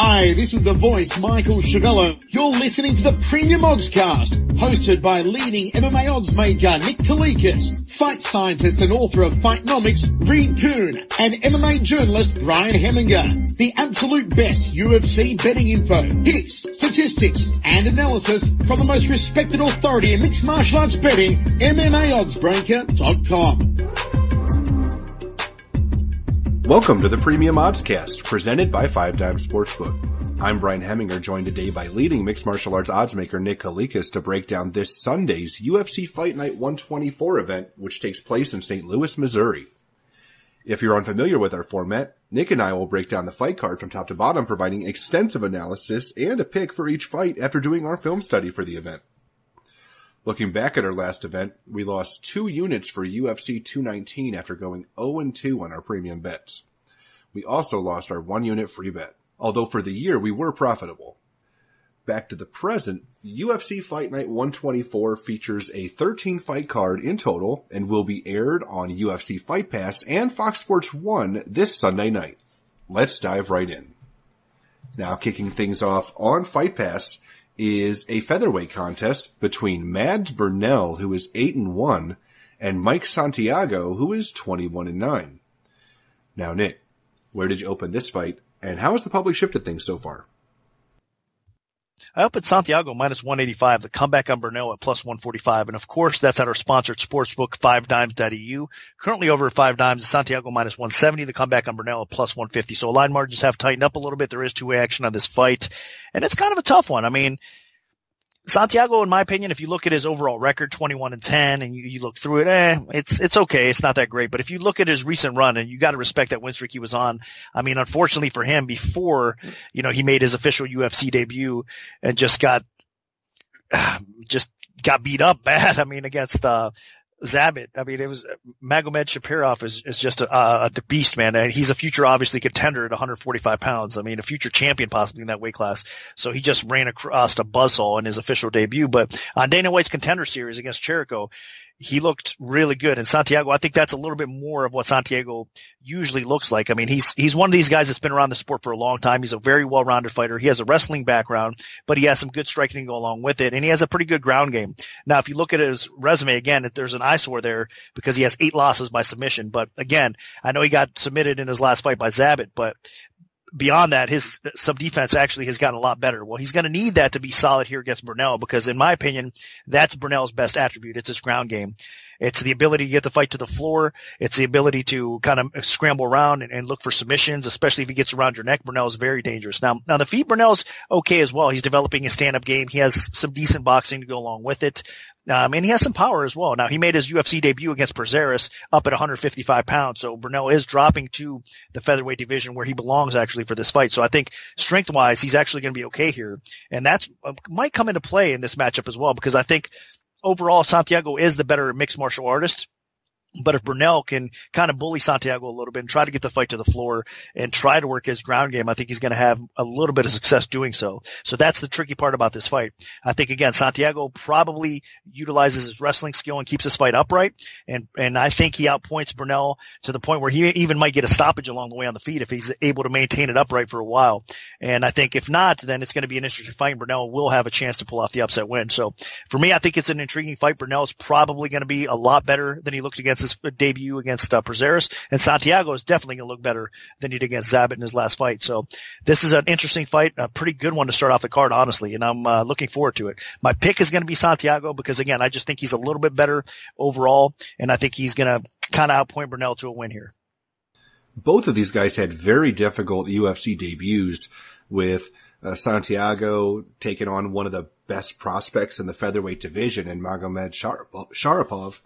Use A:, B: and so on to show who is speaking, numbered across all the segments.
A: Hi, this is the voice, Michael Chavello. You're listening to the Premium Oddscast, hosted by leading MMA odds maker Nick Kalikas, fight scientist and author of Fightnomics Reed Kuhn, and MMA journalist Brian Hemminger. The absolute best UFC betting info, hits, statistics, and analysis from the most respected authority in mixed martial arts betting, MMAOddsBreaker.com.
B: Welcome to the Premium Oddscast, presented by 5 Dimes Sportsbook. I'm Brian Hemminger, joined today by leading mixed martial arts oddsmaker Nick Kalikas to break down this Sunday's UFC Fight Night 124 event, which takes place in St. Louis, Missouri. If you're unfamiliar with our format, Nick and I will break down the fight card from top to bottom, providing extensive analysis and a pick for each fight after doing our film study for the event. Looking back at our last event, we lost 2 units for UFC 219 after going 0-2 on our premium bets. We also lost our 1 unit free bet, although for the year we were profitable. Back to the present, UFC Fight Night 124 features a 13 fight card in total and will be aired on UFC Fight Pass and Fox Sports 1 this Sunday night. Let's dive right in. Now kicking things off on Fight Pass is a featherweight contest between Mads Bernal, who is 8-1, and Mike Santiago, who is 21-9. Now, Nick, where did you open this fight, and how has the public shifted things so far?
C: I opened Santiago minus 185, the comeback on Bernal at plus 145. And of course, that's at our sponsored sportsbook, 5dimes.eu. Currently over at 5 Dimes, Santiago minus 170, the comeback on Bernal at plus 150. So line margins have tightened up a little bit. There is two-way action on this fight. And it's kind of a tough one. I mean, Santiago, in my opinion, if you look at his overall record, 21-10, and you look through it, it's okay. It's not that great. But if you look at his recent run, and you got to respect that win streak he was on. I mean, unfortunately for him, before, he made his official UFC debut and just got beat up bad. I mean, against, Zabit. I mean, it was Magomed Shapirov is just a beast, man. And he's a future, obviously, contender at 145 pounds. I mean, a future champion possibly in that weight class. So he just ran across a buzzsaw in his official debut. But on Dana White's Contender Series against Cherico, he looked really good. And Santiago, I think that's a little bit more of what Santiago usually looks like. I mean, he's one of these guys that's been around the sport for a long time. He's a very well-rounded fighter. He has a wrestling background, but he has some good striking to go along with it. And he has a pretty good ground game. Now, if you look at his resume again, there's an eyesore there because he has 8 losses by submission. But again, I know he got submitted in his last fight by Zabit, but beyond that, his sub-defense actually has gotten a lot better. Well, he's going to need that to be solid here against Bernal because, in my opinion, that's Bernal's best attribute. It's his ground game. It's the ability to get the fight to the floor. It's the ability to kind of scramble around and look for submissions, especially if he gets around your neck. Bernal is very dangerous. Now the feet, Bernal's okay as well. He's developing a stand-up game. He has some decent boxing to go along with it. And he has some power as well. Now, he made his UFC debut against Prazeres up at 155 pounds. So Bernal is dropping to the featherweight division where he belongs actually for this fight. So I think strength-wise, he's actually going to be okay here. And that's might come into play in this matchup as well, because I think overall Santiago is the better mixed martial artist. But if Bernal can kind of bully Santiago a little bit and try to get the fight to the floor and try to work his ground game, I think he's going to have a little bit of success doing so. So that's the tricky part about this fight. I think, again, Santiago probably utilizes his wrestling skill and keeps his fight upright. And I think he outpoints Bernal to the point where he even might get a stoppage along the way on the feet if he's able to maintain it upright for a while. And I think if not, then it's going to be an interesting fight, and Bernal will have a chance to pull off the upset win. So for me, I think it's an intriguing fight. Bernal is probably going to be a lot better than he looked against his debut against Prazeres, and Santiago is definitely going to look better than he did against Zabit in his last fight. So this is an interesting fight, a pretty good one to start off the card, honestly, and I'm looking forward to it. My pick is going to be Santiago because, again, I just think he's a little bit better overall, and I think he's going to kind of outpoint Bernal to a win here.
B: Both of these guys had very difficult UFC debuts, with Santiago taking on one of the best prospects in the featherweight division in Magomed Sharapov,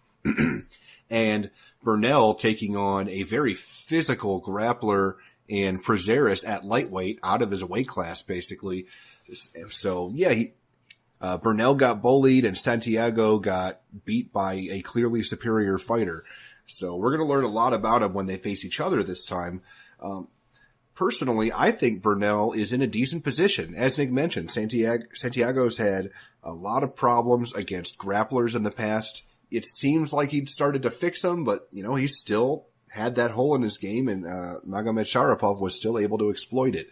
B: and Bernal taking on a very physical grappler in Prazeres at lightweight, out of his weight class, basically. So, yeah, Bernal got bullied and Santiago got beat by a clearly superior fighter. So we're going to learn a lot about him when they face each other this time. Personally, I think Bernal is in a decent position. As Nick mentioned, Santiago's had a lot of problems against grapplers in the past. It seems like he'd started to fix them, but, he still had that hole in his game, and Magomed Sharapov was still able to exploit it.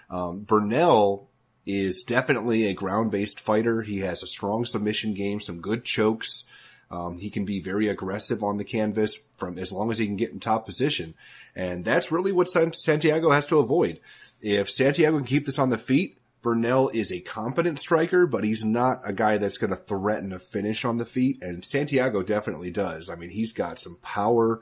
B: Bernal is definitely a ground-based fighter. He has a strong submission game, some good chokes. He can be very aggressive on the canvas from as long as he can get in top position. And that's really what Santiago has to avoid. If Santiago can keep this on the feet, Bernal is a competent striker, but he's not a guy that's going to threaten a finish on the feet. And Santiago definitely does. I mean, he's got some power.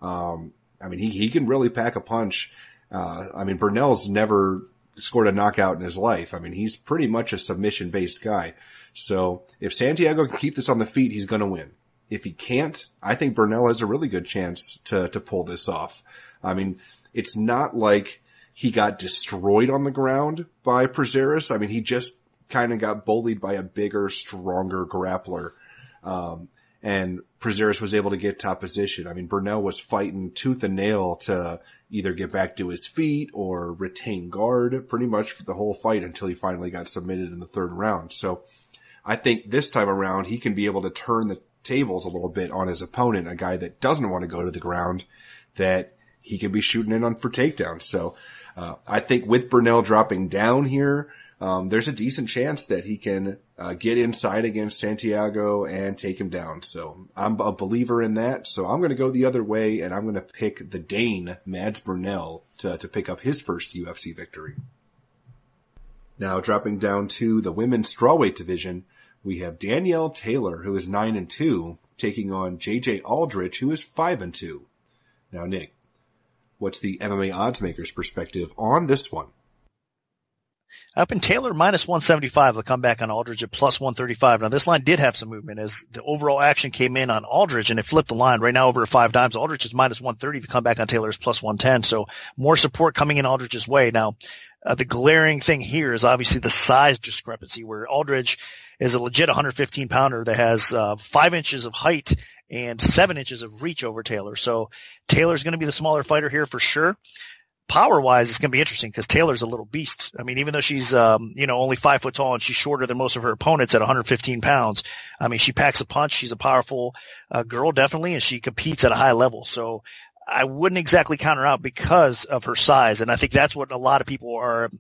B: He can really pack a punch. Bernal's never scored a knockout in his life. I mean, he's pretty much a submission-based guy. So if Santiago can keep this on the feet, he's going to win. If he can't, I think Bernal has a really good chance to pull this off. I mean, it's not like he got destroyed on the ground by Prazeres. I mean, he just kind of got bullied by a bigger, stronger grappler. And Prazeres was able to get top position. I mean, Bernal was fighting tooth and nail to either get back to his feet or retain guard pretty much for the whole fight until he finally got submitted in the third round. So I think this time around he can be able to turn the tables a little bit on his opponent, a guy that doesn't want to go to the ground, that he can be shooting in on for takedowns. So I think with Bernal dropping down here, there's a decent chance that he can get inside against Santiago and take him down. So I'm a believer in that. So I'm going to go the other way, and I'm going to pick the Dane, Mads Bernal, to pick up his first UFC victory. Now dropping down to the women's strawweight division, we have Danielle Taylor, who is 9-2, taking on JJ Aldrich, who is 5-2. Now, Nick, what's the MMA oddsmaker's perspective on this one?
C: Up in Taylor, minus 175. The comeback on Aldrich at plus 135. Now, this line did have some movement as the overall action came in on Aldrich, and it flipped the line right now over 5 times. Aldrich is minus 130. The comeback on Taylor is plus 110. So more support coming in Aldrich's way. Now, the glaring thing here is obviously the size discrepancy, where Aldrich is a legit 115-pounder that has 5 inches of height and 7 inches of reach over Taylor. So Taylor's going to be the smaller fighter here for sure. Power-wise, it's going to be interesting because Taylor's a little beast. I mean, even though she's, only 5 foot tall and she's shorter than most of her opponents at 115 pounds, I mean, she packs a punch. She's a powerful girl, definitely, and she competes at a high level. So I wouldn't exactly count her out because of her size. And I think that's what a lot of people are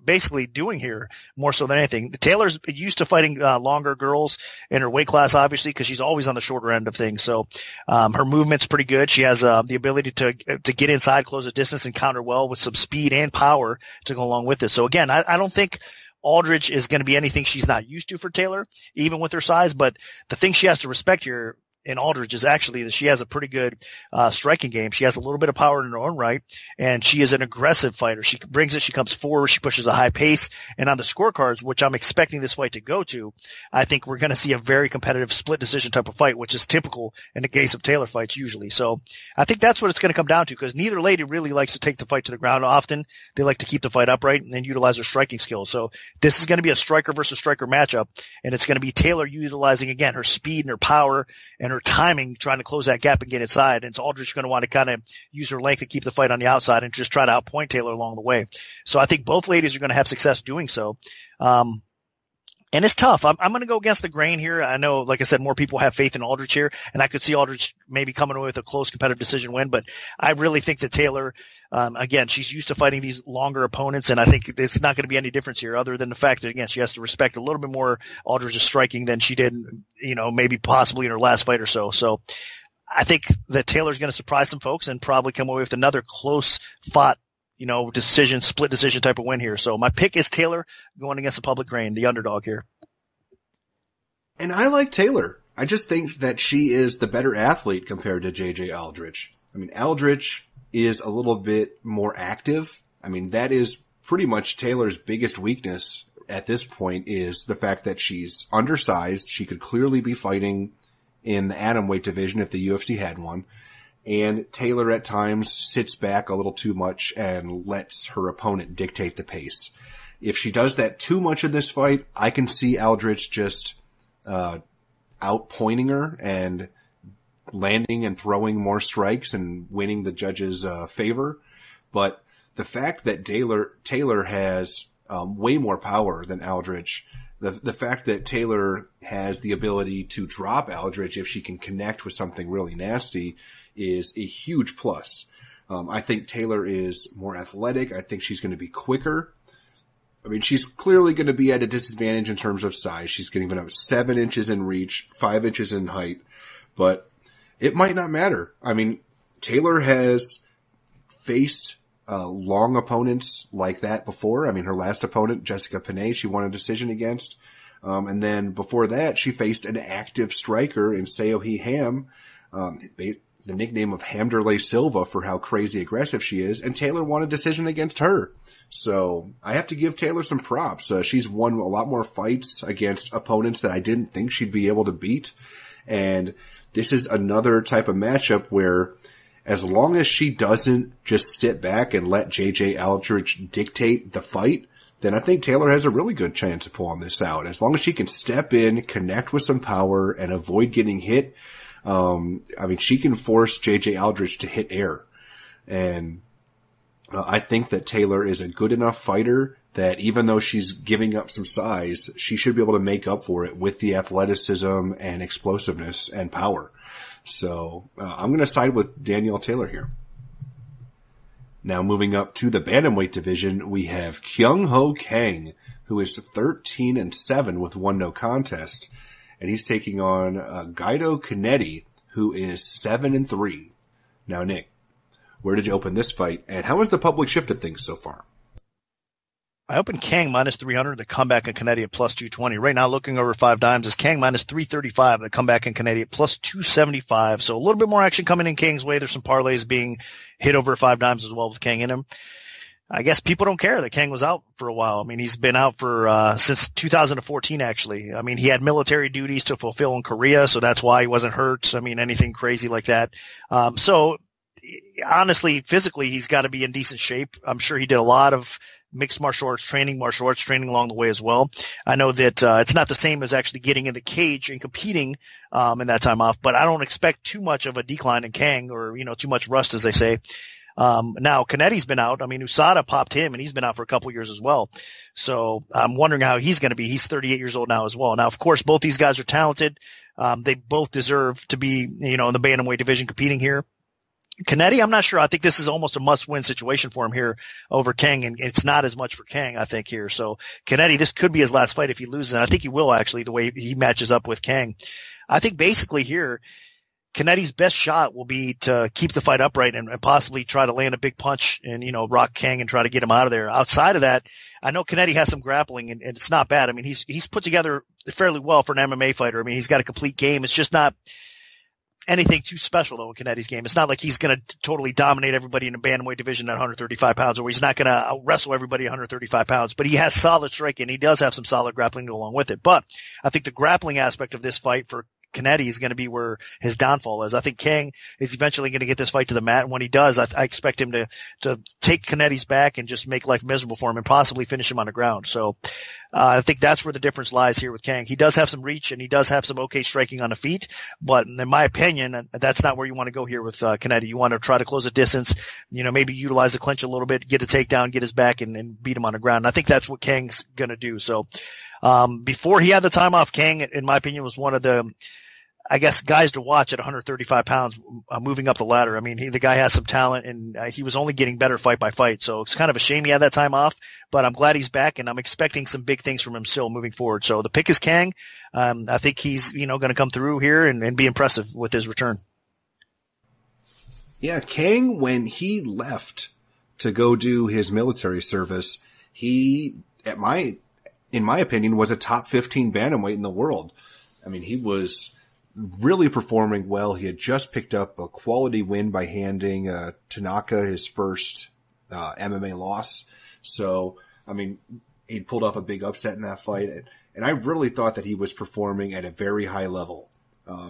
C: basically doing here more so than anything. Taylor's used to fighting longer girls in her weight class, obviously, because she's always on the shorter end of things. So her movement's pretty good. She has the ability to get inside, close the distance, and counter well with some speed and power to go along with it. So again, I don't think Aldrich is going to be anything she's not used to for Taylor, even with her size. But the thing she has to respect here in Aldrich is actually that she has a pretty good striking game. She has a little bit of power in her own right, and she is an aggressive fighter. She brings it, she comes forward, she pushes a high pace, and on the scorecards, which I'm expecting this fight to go to, I think we're going to see a very competitive split decision type of fight, which is typical in the case of Taylor fights usually. So I think that's what it's going to come down to, because neither lady really likes to take the fight to the ground often. They like to keep the fight upright and utilize their striking skills. So this is going to be a striker versus striker matchup, and it's going to be Taylor utilizing, again, her speed and her power and her timing, trying to close that gap and get inside. And it's Aldrich going to want to kind of use her length to keep the fight on the outside and just try to outpoint Taylor along the way. So I think both ladies are going to have success doing so. And it's tough. I'm going to go against the grain here. I know, like I said, more people have faith in Aldrich here, and I could see Aldrich maybe coming away with a close competitive decision win, but I really think that Taylor, again, she's used to fighting these longer opponents, and I think it's not going to be any difference here other than the fact that, again, she has to respect a little bit more Aldrich's striking than she did, maybe possibly in her last fight or so. So I think that Taylor's going to surprise some folks and probably come away with another close fought, split decision type of win here. So my pick is Taylor going against the public grain, the underdog here.
B: And I like Taylor. I just think that she is the better athlete compared to JJ Aldrich. I mean, Aldrich is a little bit more active. I mean, that is pretty much Taylor's biggest weakness at this point, is the fact that she's undersized. She could clearly be fighting in the atomweight division if the UFC had one. And Taylor at times sits back a little too much and lets her opponent dictate the pace. If she does that too much in this fight, I can see Aldrich just outpointing her and landing and throwing more strikes and winning the judges' favor. But the fact that Taylor has way more power than Aldrich, the fact that Taylor has the ability to drop Aldrich if she can connect with something really nasty, is a huge plus. I think Taylor is more athletic. I think she's going to be quicker. I mean, she's clearly going to be at a disadvantage in terms of size. She's given up 7 inches in reach, 5 inches in height, but it might not matter. I mean, Taylor has faced long opponents like that before. I mean, her last opponent, Jessica Panay, she won a decision against. And then before that, she faced an active striker in Seohee Ham, the nickname of Hamderley Silva for how crazy aggressive she is, and Taylor won a decision against her. So I have to give Taylor some props. She's won a lot more fights against opponents that I didn't think she'd be able to beat. And this is another type of matchup where as long as she doesn't just sit back and let JJ Aldrich dictate the fight, then I think Taylor has a really good chance of pulling this out. As long as she can step in, connect with some power, and avoid getting hit, I mean, she can force JJ Aldrich to hit air. And I think that Taylor is a good enough fighter that even though she's giving up some size, she should be able to make up for it with the athleticism and explosiveness and power. So I'm going to side with Danielle Taylor here. Now moving up to the bantamweight division, we have Kyung-Ho Kang, who is 13-7 with 1 no contest, and he's taking on Guido Canetti, who is 7-3. Now, Nick, where did you open this fight, and how has the public shifted things so far?
C: I opened Kang minus 300, the comeback in Canetti at plus 220. Right now, looking over 5 dimes, is Kang minus 335, the comeback in Canetti at plus 275. So a little bit more action coming in Kang's way. There's some parlays being hit over 5 dimes as well with Kang in him. I guess people don't care that Kang was out for a while. I mean, he's been out for since 2014, actually. I mean, he had military duties to fulfill in Korea, so that's why he wasn't hurt. I mean, anything crazy like that. So honestly, physically, he's got to be in decent shape. I'm sure he did a lot of mixed martial arts training along the way as well. I know that it's not the same as actually getting in the cage and competing in that time off, but I don't expect too much of a decline in Kang or, too much rust, as they say. Now Canetti's been out. I mean, USADA popped him and he's been out for a couple years as well. So I'm wondering how he's going to be. He's 38 years old now as well. Now, of course, both these guys are talented. They both deserve to be, in the bantamweight division competing here. Canetti, I'm not sure. I think this is almost a must-win situation for him here over Kang, and it's not as much for Kang, I think, here. So Canetti, this could be his last fight if he loses, and I think he will, actually, the way he matches up with Kang. I think basically here, Canetti's best shot will be to keep the fight upright and possibly try to land a big punch and, rock Kang and try to get him out of there. Outside of that, I know Canetti has some grappling and it's not bad. I mean, he's put together fairly well for an MMA fighter. I mean, he's got a complete game. It's just not anything too special, though, in Canetti's game. It's not like he's going to totally dominate everybody in the bantamweight division at 135 pounds, or he's not going to wrestle everybody at 135 pounds, but he has solid striking. He does have some solid grappling to go along with it. But I think the grappling aspect of this fight for Canetti is going to be where his downfall is. I think Kang is eventually going to get this fight to the mat, and when he does, I expect him to take Canetti's back and just make life miserable for him and possibly finish him on the ground. So I think that's where the difference lies here with Kang. He does have some reach and he does have some okay striking on the feet, but in my opinion, that's not where you want to go here with Canetti. You want to try to close the distance, maybe utilize the clinch a little bit, get a takedown, get his back, and beat him on the ground. And I think that's what Kang's going to do. So before he had the time off, Kang, in my opinion, was one of the guys to watch at 135 pounds, moving up the ladder. I mean, the guy has some talent and he was only getting better fight by fight. So it's kind of a shame he had that time off, but I'm glad he's back and I'm expecting some big things from him still moving forward. So the pick is Kang. I think he's, going to come through here and be impressive with his return.
B: Yeah. Kang, when he left to go do his military service, he, in my opinion, was a top 15 bantamweight in the world. I mean, he was really performing well. He had just picked up a quality win by handing Tanaka his first MMA loss. So, I mean, he pulled off a big upset in that fight. And I really thought that he was performing at a very high level.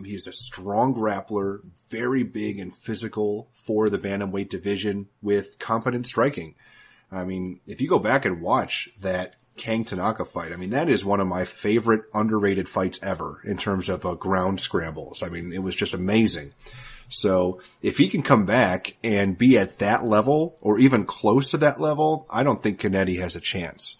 B: He's a strong grappler, very big and physical for the bantamweight division with competent striking. I mean, if you go back and watch that Kang Tanaka fight, I mean, that is one of my favorite underrated fights ever in terms of ground scrambles. I mean, it was just amazing. So if he can come back and be at that level or even close to that level, I don't think Canetti has a chance.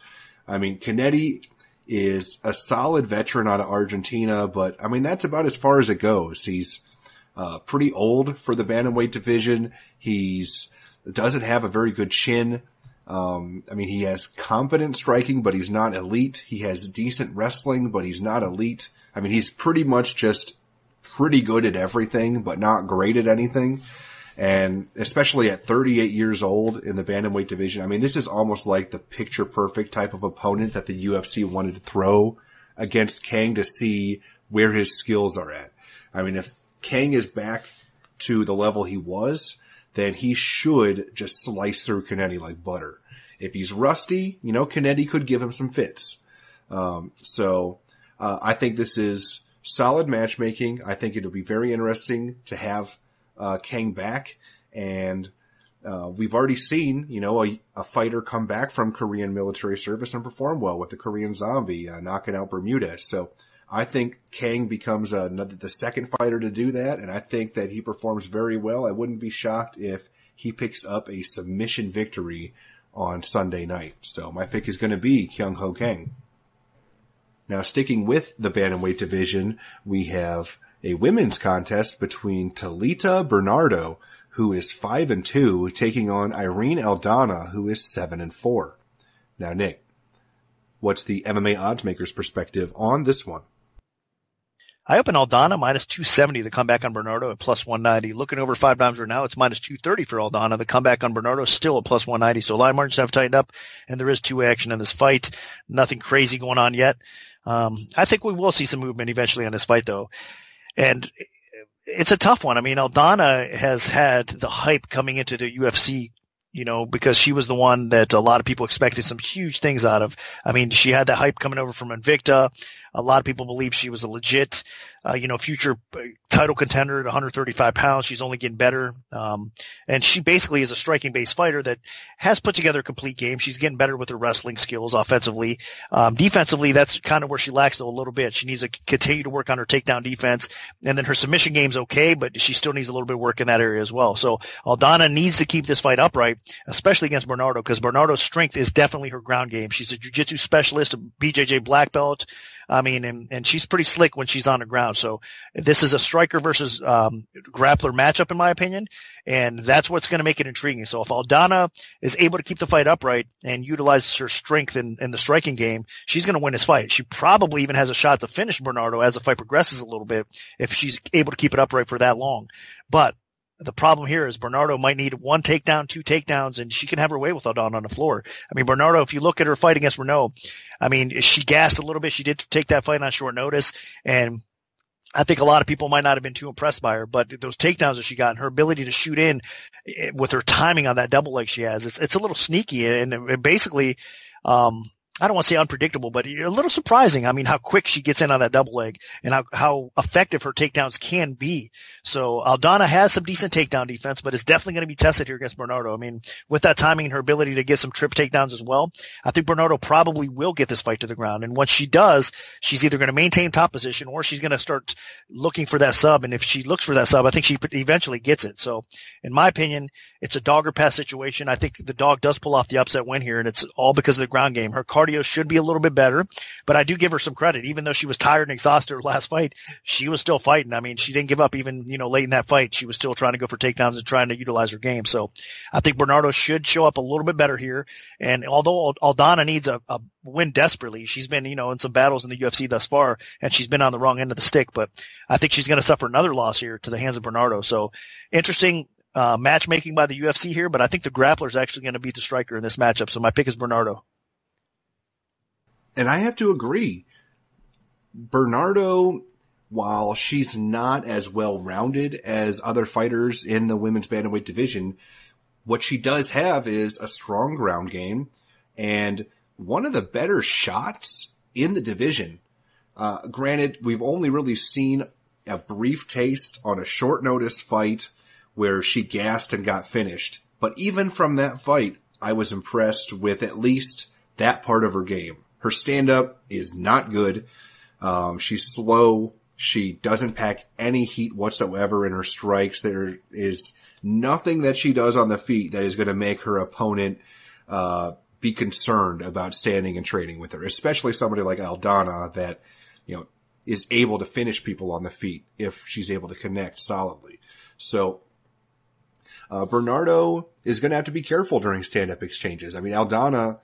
B: I mean, Canetti is a solid veteran out of Argentina, but I mean, that's about as far as it goes. He's pretty old for the bantamweight division. Doesn't have a very good chin. I mean, he has competent striking, but he's not elite. He has decent wrestling, but he's not elite. I mean, he's pretty much just pretty good at everything, but not great at anything. And especially at 38 years old in the bantamweight division, I mean, this is almost like the picture perfect type of opponent that the UFC wanted to throw against Kang to see where his skills are at. I mean, if Kang is back to the level he was, then he should just slice through Canetti like butter. If he's rusty, you know, Canetti could give him some fits. I think this is solid matchmaking. I think it'll be very interesting to have Kang back. And we've already seen, you know, a fighter come back from Korean military service and perform well with the Korean Zombie, knocking out Bermudez. So I think Kang becomes the second fighter to do that, and I think that he performs very well. I wouldn't be shocked if he picks up a submission victory on Sunday night. So my pick is going to be Kyung-Ho Kang. Now, sticking with the bantamweight division, we have a women's contest between Talita Bernardo, who is 5-2, taking on Irene Aldana, who is 7-4. Now, Nick, what's the MMA oddsmaker's perspective on this one?
C: I open Aldana minus 270, the comeback on Bernardo at plus 190. Looking over 5 times right now, it's minus 230 for Aldana. The comeback on Bernardo is still at plus 190. So line margins have tightened up, and there is 2 action in this fight. Nothing crazy going on yet. I think we will see some movement eventually on this fight, though. And it's a tough one. I mean, Aldana has had the hype coming into the UFC, you know, because she was the one that a lot of people expected some huge things out of. I mean, she had that hype coming over from Invicta. A lot of people believe she was a legit, future title contender at 135 pounds. She's only getting better. And she basically is a striking-based fighter that has put together a complete game. She's getting better with her wrestling skills offensively. Defensively, that's kind of where she lacks though a little bit. She needs to continue to work on her takedown defense. And then her submission game's okay, but she still needs a little bit of work in that area as well. So Aldana needs to keep this fight upright, especially against Bernardo, because Bernardo's strength is definitely her ground game. She's a jiu-jitsu specialist, a BJJ black belt. I mean, and she's pretty slick when she's on the ground. So this is a striker versus grappler matchup, in my opinion, and that's what's going to make it intriguing. So if Aldana is able to keep the fight upright and utilizes her strength in the striking game, she's going to win this fight. She probably even has a shot to finish Bernardo as the fight progresses a little bit if she's able to keep it upright for that long. But the problem here is Bernardo might need 1 takedown, 2 takedowns, and she can have her way with Aldana on the floor. I mean, Bernardo, if you look at her fight against Renault, I mean, she gassed a little bit. She did take that fight on short notice, and I think a lot of people might not have been too impressed by her, but those takedowns that she got and her ability to shoot in with her timing on that double leg she has, it's a little sneaky, and it basically, I don't want to say unpredictable, but a little surprising. I mean, how quick she gets in on that double leg and how effective her takedowns can be. So Aldana has some decent takedown defense, but it's definitely going to be tested here against Bernardo. I mean, with that timing and her ability to get some trip takedowns as well, I think Bernardo probably will get this fight to the ground. And once she does, she's either going to maintain top position or she's going to start looking for that sub. And if she looks for that sub, I think she eventually gets it. So in my opinion, it's a dog or pass situation. I think the dog does pull off the upset win here, and it's all because of the ground game. Her cardio should be a little bit better, but I do give her some credit. Even though she was tired and exhausted her last fight, she was still fighting. I mean, she didn't give up even, late in that fight. She was still trying to go for takedowns and trying to utilize her game. So I think Bernardo should show up a little bit better here. And although Aldana needs a win desperately, she's been, in some battles in the UFC thus far, and she's been on the wrong end of the stick, but I think she's going to suffer another loss here to the hands of Bernardo. So interesting matchmaking by the UFC here, but I think the grappler is actually going to beat the striker in this matchup. So my pick is Bernardo.
B: And I have to agree. Bernardo, while she's not as well-rounded as other fighters in the women's bantamweight division, what she does have is a strong ground game and one of the better shots in the division. Granted, we've only really seen a brief taste on a short notice fight where she gassed and got finished. But even from that fight, I was impressed with at least that part of her game. Her stand-up is not good. She's slow. She doesn't pack any heat whatsoever in her strikes. There is nothing that she does on the feet that is going to make her opponent be concerned about standing and trading with her, especially somebody like Aldana that, is able to finish people on the feet if she's able to connect solidly. So Bernardo is going to have to be careful during stand-up exchanges. I mean, Aldana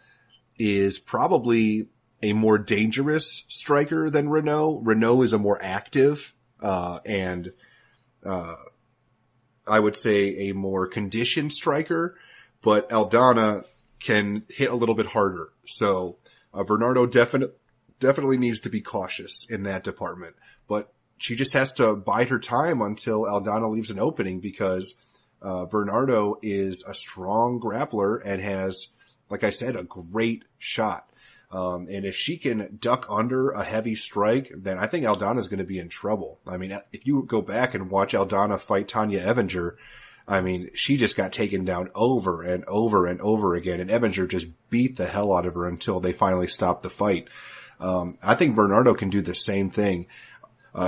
B: is probably a more dangerous striker than Renault. Renault is a more active, and I would say a more conditioned striker, but Aldana can hit a little bit harder. So, Bernardo definitely needs to be cautious in that department, but she just has to bide her time until Aldana leaves an opening because, Bernardo is a strong grappler and has, like I said, a great shot. And if she can duck under a heavy strike, then I think Aldana is going to be in trouble. I mean, if you go back and watch Aldana fight Tanya Evinger, I mean, she just got taken down over and over and over again, and Evinger just beat the hell out of her until they finally stopped the fight. I think Bernardo can do the same thing.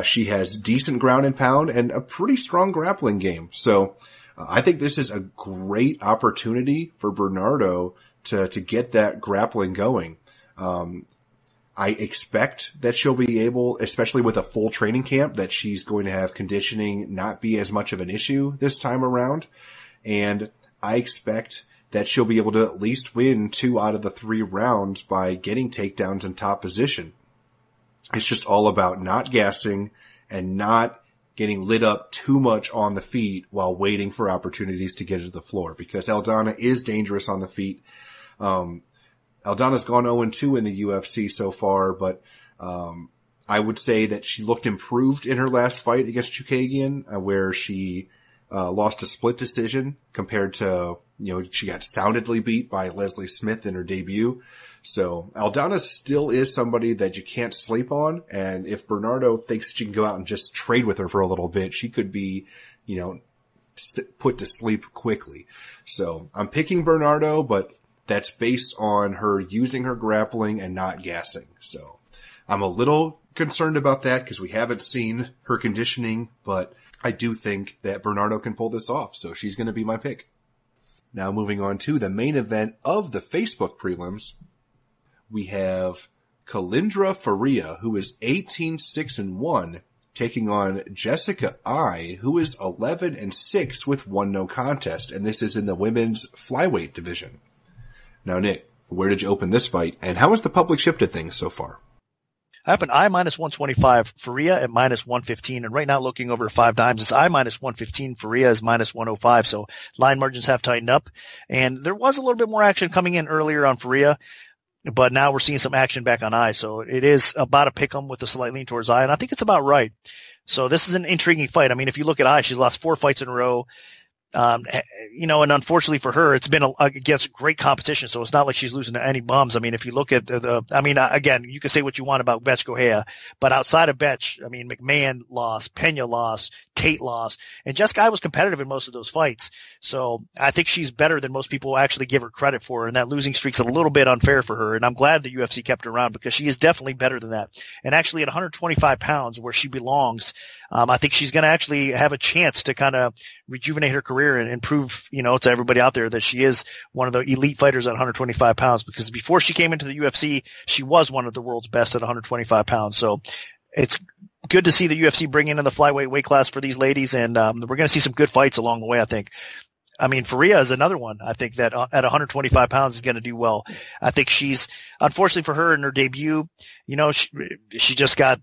B: She has decent ground and pound and a pretty strong grappling game. So, I think this is a great opportunity for Bernardo to get that grappling going. I expect that she'll be able, especially with a full training camp, that she's going to have conditioning not be as much of an issue this time around. And I expect that she'll be able to at least win 2 out of the 3 rounds by getting takedowns in top position. It's just all about not gassing and not getting lit up too much on the feet while waiting for opportunities to get to the floor, because Aldana is dangerous on the feet. Aldana's gone 0-2 in the UFC so far, but I would say that she looked improved in her last fight against Chukagian, where she lost a split decision compared to, she got soundedly beat by Leslie Smith in her debut. So Aldana still is somebody that you can't sleep on, and if Bernardo thinks she can go out and just trade with her for a little bit, she could be, put to sleep quickly. So I'm picking Bernardo, but that's based on her using her grappling and not gassing. So I'm a little concerned about that because we haven't seen her conditioning, but I do think that Bernardo can pull this off. So she's going to be my pick. Now moving on to the main event of the Facebook prelims, we have Kalindra Faria, who is 18-6-1, taking on Jessica I, who is 11-6 with 1 no contest. And this is in the women's flyweight division. Now, Nick, where did you open this fight, and how has the public shifted things so far?
C: I have an I -125, Faria at -115, and right now looking over 5 dimes, it's I -115, Faria is -105, so line margins have tightened up, and there was a little bit more action coming in earlier on Faria, but now we're seeing some action back on I, so it is about a pick 'em with a slight lean towards I, and I think it's about right. So this is an intriguing fight. I mean, if you look at I, she's lost 4 fights in a row. And unfortunately for her, it's been against great competition. So it's not like she's losing to any bums. I mean, if you look at again, you can say what you want about Betch Gohea, but outside of Betch, I mean, McMahon lost, Pena lost, Tate lost, and Jessica was competitive in most of those fights. So I think she's better than most people actually give her credit for, and that losing streak's a little bit unfair for her. And I'm glad the UFC kept her around because she is definitely better than that. And actually at 125 pounds where she belongs, I think she's going to actually have a chance to kind of rejuvenate her career and prove, to everybody out there that she is one of the elite fighters at 125 pounds, because before she came into the UFC, she was one of the world's best at 125 pounds. So it's good to see the UFC bring in the flyweight weight class for these ladies, and we're going to see some good fights along the way, I think. I mean, Faria is another one, I think, that at 125 pounds is going to do well. I think she's, unfortunately for her in her debut, she just got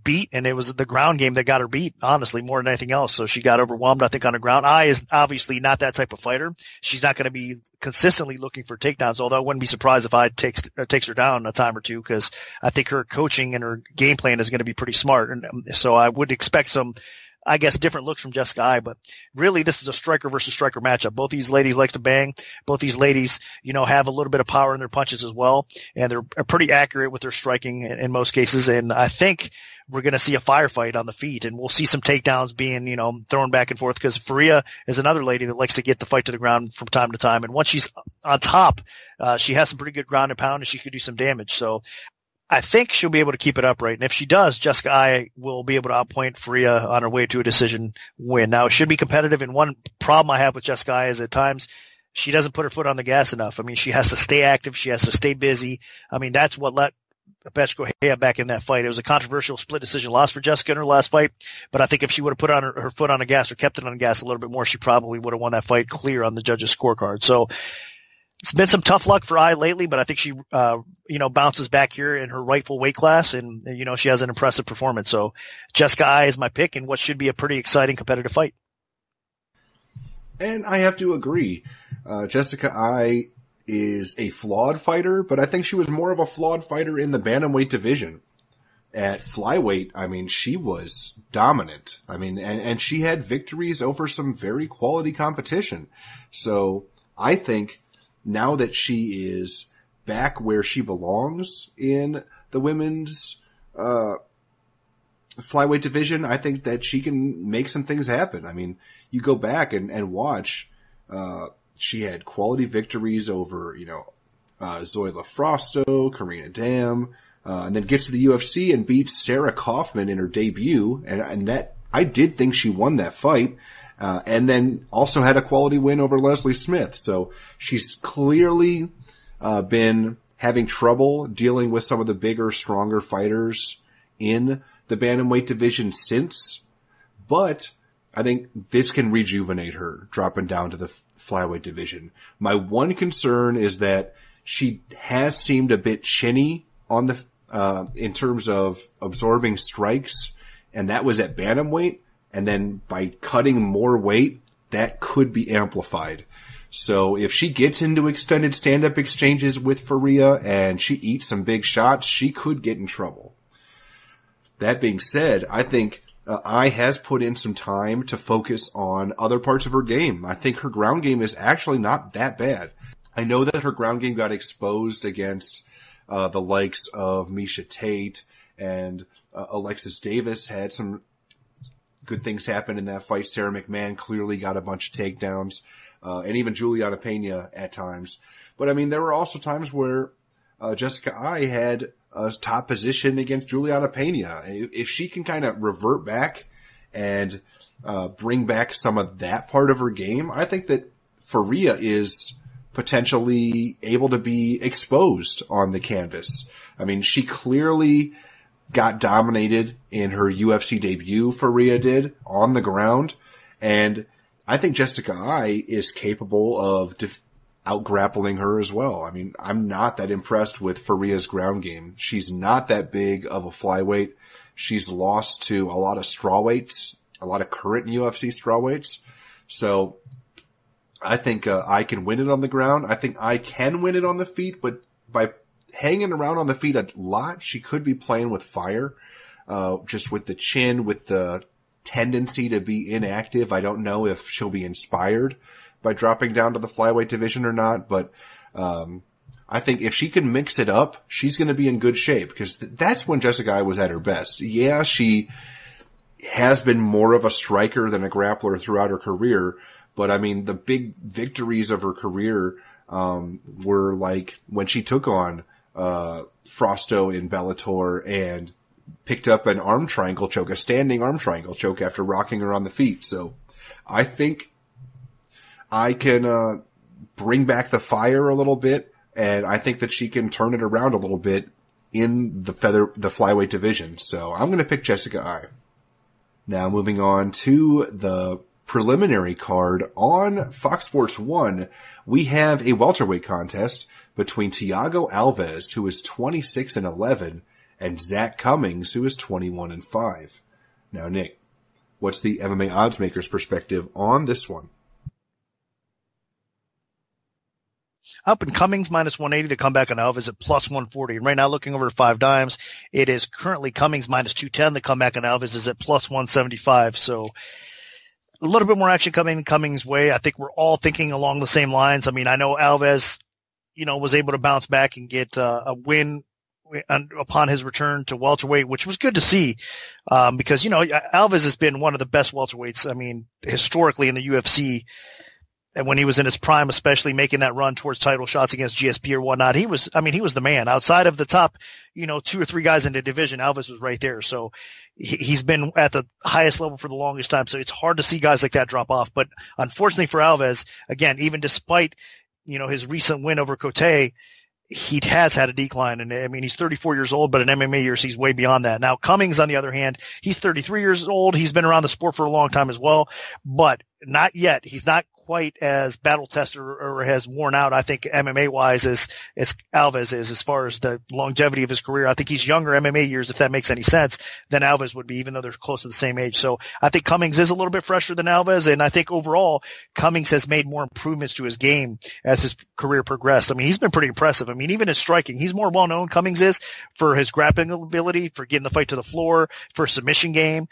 C: beat, and it was the ground game that got her beat, honestly, more than anything else. So she got overwhelmed, I think, on the ground. I is obviously not that type of fighter. She's not going to be consistently looking for takedowns, although I wouldn't be surprised if I takes her down a time or two, because I think her coaching and her game plan is going to be pretty smart. And so I would expect some, I guess, different looks from Jessica I, but really this is a striker versus striker matchup. Both these ladies like to bang. Both these ladies, have a little bit of power in their punches as well, and they're pretty accurate with their striking in most cases. And I think we're going to see a firefight on the feet, and we'll see some takedowns being, thrown back and forth, because Faria is another lady that likes to get the fight to the ground from time to time. And once she's on top, she has some pretty good ground and pound, and she could do some damage. So I think she'll be able to keep it upright. And if she does, Jessica I will be able to outpoint Faria on her way to a decision win. Now, it should be competitive. And one problem I have with Jessica I is at times she doesn't put her foot on the gas enough. I mean, she has to stay active. She has to stay busy. I mean, that's what let Betchko back in that fight. It was a controversial split decision loss for Jessica in her last fight, but I think if she would have put on her foot on the gas or kept it on the gas a little bit more, she probably would have won that fight clear on the judges' scorecard. So it's been some tough luck for Ai lately, but I think she, bounces back here in her rightful weight class, and she has an impressive performance. So Jessica Ai is my pick in what should be a pretty exciting competitive fight.
B: And I have to agree. Jessica Ai is a flawed fighter, but I think she was more of a flawed fighter in the bantamweight division. At flyweight, I mean, she was dominant. I mean, and she had victories over some very quality competition. So I think now that she is back where she belongs in the women's flyweight division, I think that she can make some things happen. I mean, you go back and watch, she had quality victories over, Zoila Frosto, Karina Dam, and then gets to the UFC and beats Sarah Kaufman in her debut. And that, I did think she won that fight. And then also had a quality win over Leslie Smith. So she's clearly, been having trouble dealing with some of the bigger, stronger fighters in the bantamweight division since, but I think this can rejuvenate her dropping down to the flyweight division. My one concern is that she has seemed a bit chinny on the, in terms of absorbing strikes, and that was at bantamweight. And then by cutting more weight, that could be amplified. So if she gets into extended stand-up exchanges with Faria and she eats some big shots, she could get in trouble. That being said, I think Ai has put in some time to focus on other parts of her game. I think her ground game is actually not that bad. I know that her ground game got exposed against the likes of Miesha Tate, and Alexis Davis had some good things happen in that fight. Sarah McMahon clearly got a bunch of takedowns, and even Juliana Pena at times. But I mean, there were also times where Jessica Ai had a top position against Juliana Pena. If she can kind of revert back and bring back some of that part of her game, I think that Faria is potentially able to be exposed on the canvas. I mean, she clearly got dominated in her UFC debut, Faria did, on the ground. And I think Jessica Ai is capable of out-grappling her as well. I mean, I'm not that impressed with Faria's ground game. She's not that big of a flyweight. She's lost to a lot of strawweights, a lot of current UFC strawweights. So I think I can win it on the ground. I think I can win it on the feet, but by hanging around on the feet a lot, she could be playing with fire, just with the chin, with the tendency to be inactive. I don't know if she'll be inspired by dropping down to the flyweight division or not, but I think if she can mix it up, she's going to be in good shape, because that's when Jessica Ai was at her best. Yeah, she has been more of a striker than a grappler throughout her career, but I mean, the big victories of her career were like when she took on Frosto in Bellator and picked up an arm triangle choke, a standing arm triangle choke after rocking her on the feet. So I think I can bring back the fire a little bit, and I think that she can turn it around a little bit in the flyweight division. So I'm going to pick Jessica Ai. Now moving on to the preliminary card on Fox Sports 1, we have a welterweight contest between Thiago Alves, who is 26-11, and Zach Cummings, who is 21-5. Now, Nick, what's the MMA oddsmaker's perspective on this one?
C: Up in Cummings minus 180, the comeback on Alves at plus 140. And right now, looking over 5 dimes, it is currently Cummings minus 210. The comeback on Alves is at plus 175. So a little bit more action coming Cummings' way. I think we're all thinking along the same lines. I mean, I know Alves, was able to bounce back and get a win upon his return to welterweight, which was good to see, because, Alves has been one of the best welterweights, I mean, historically in the UFC. And when he was in his prime, especially making that run towards title shots against GSP or whatnot, he was the man. Outside of the top, 2 or 3 guys in the division, Alves was right there. So he's been at the highest level for the longest time. So it's hard to see guys like that drop off. But unfortunately for Alves, again, even despite, his recent win over Cote, he has had a decline. And I mean, he's 34 years old, but in MMA years, he's way beyond that. Now, Cummings, on the other hand, he's 33 years old. He's been around the sport for a long time as well, but not yet. He's not quite as battle tested or has worn out, I think, MMA wise as Alves is as far as the longevity of his career. I think he's younger MMA years, if that makes any sense, than Alves would be, even though they're close to the same age. So I think Cummings is a little bit fresher than Alves. And I think overall Cummings has made more improvements to his game as his career progressed. I mean, he's been pretty impressive. I mean, even his striking, he's more well known, Cummings is, for his grappling ability, for getting the fight to the floor, for submission game.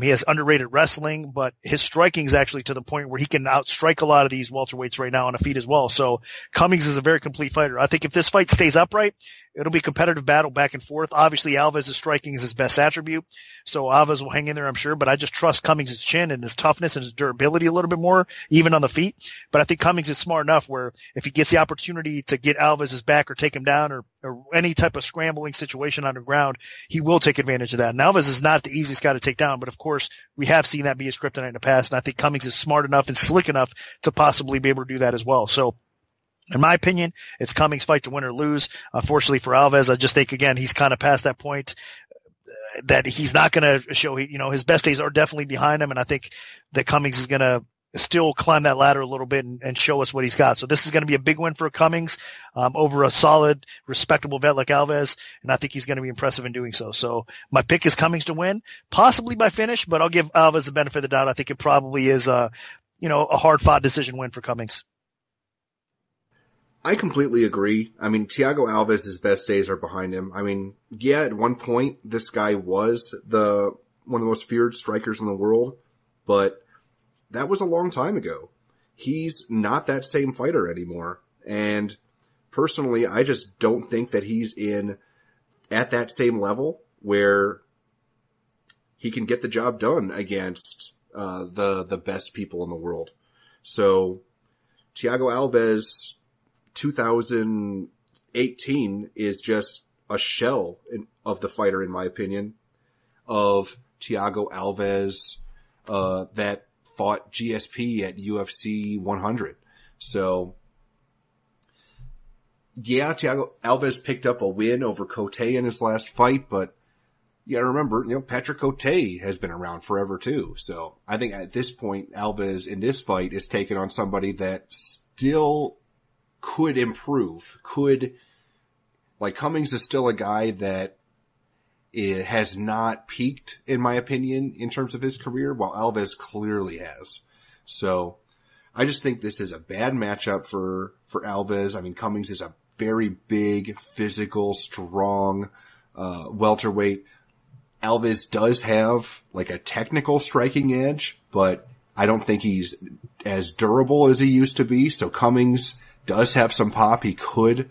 C: He has underrated wrestling, but his striking is actually to the point where he can outstrike a lot of these welterweights right now on the feet as well. So Cummings is a very complete fighter. I think if this fight stays upright, it'll be a competitive battle back and forth. Obviously, Alves' striking is his best attribute, so Alves will hang in there, I'm sure. But I just trust Cummings' chin and his toughness and his durability a little bit more, even on the feet. But I think Cummings is smart enough where if he gets the opportunity to get Alves' back or take him down or any type of scrambling situation on the ground, he will take advantage of that. And Alves is not the easiest guy to take down, but of course, we have seen that be his kryptonite in the past, and I think Cummings is smart enough and slick enough to possibly be able to do that as well. So, in my opinion, it's Cummings' fight to win or lose. Unfortunately for Alves, I just think, again, he's kind of past that point that he's not going to show, his best days are definitely behind him. And I think that Cummings is going to still climb that ladder a little bit and show us what he's got. So this is going to be a big win for Cummings, over a solid, respectable vet like Alves. And I think he's going to be impressive in doing so. So my pick is Cummings to win, possibly by finish, but I'll give Alves the benefit of the doubt. I think it probably is a hard fought decision win for Cummings.
B: I completely agree. I mean, Thiago Alves' best days are behind him. I mean, yeah, at one point, this guy was one of the most feared strikers in the world, but that was a long time ago. He's not that same fighter anymore. And personally, I just don't think that he's at that same level where he can get the job done against the best people in the world. So Thiago Alves 2018 is just a shell of the fighter, in my opinion, of Thiago Alves that fought GSP at UFC 100. So, yeah, Thiago Alves picked up a win over Cote in his last fight, but you gotta remember, Patrick Cote has been around forever too. So I think at this point, Alves in this fight is taking on somebody that still could improve, Cummings is still a guy that has not peaked, in my opinion, in terms of his career, while Alves clearly has. So I just think this is a bad matchup for Alves. I mean, Cummings is a very big, physical, strong, welterweight. Alves does have a technical striking edge, but I don't think he's as durable as he used to be. So Cummings does have some pop. He could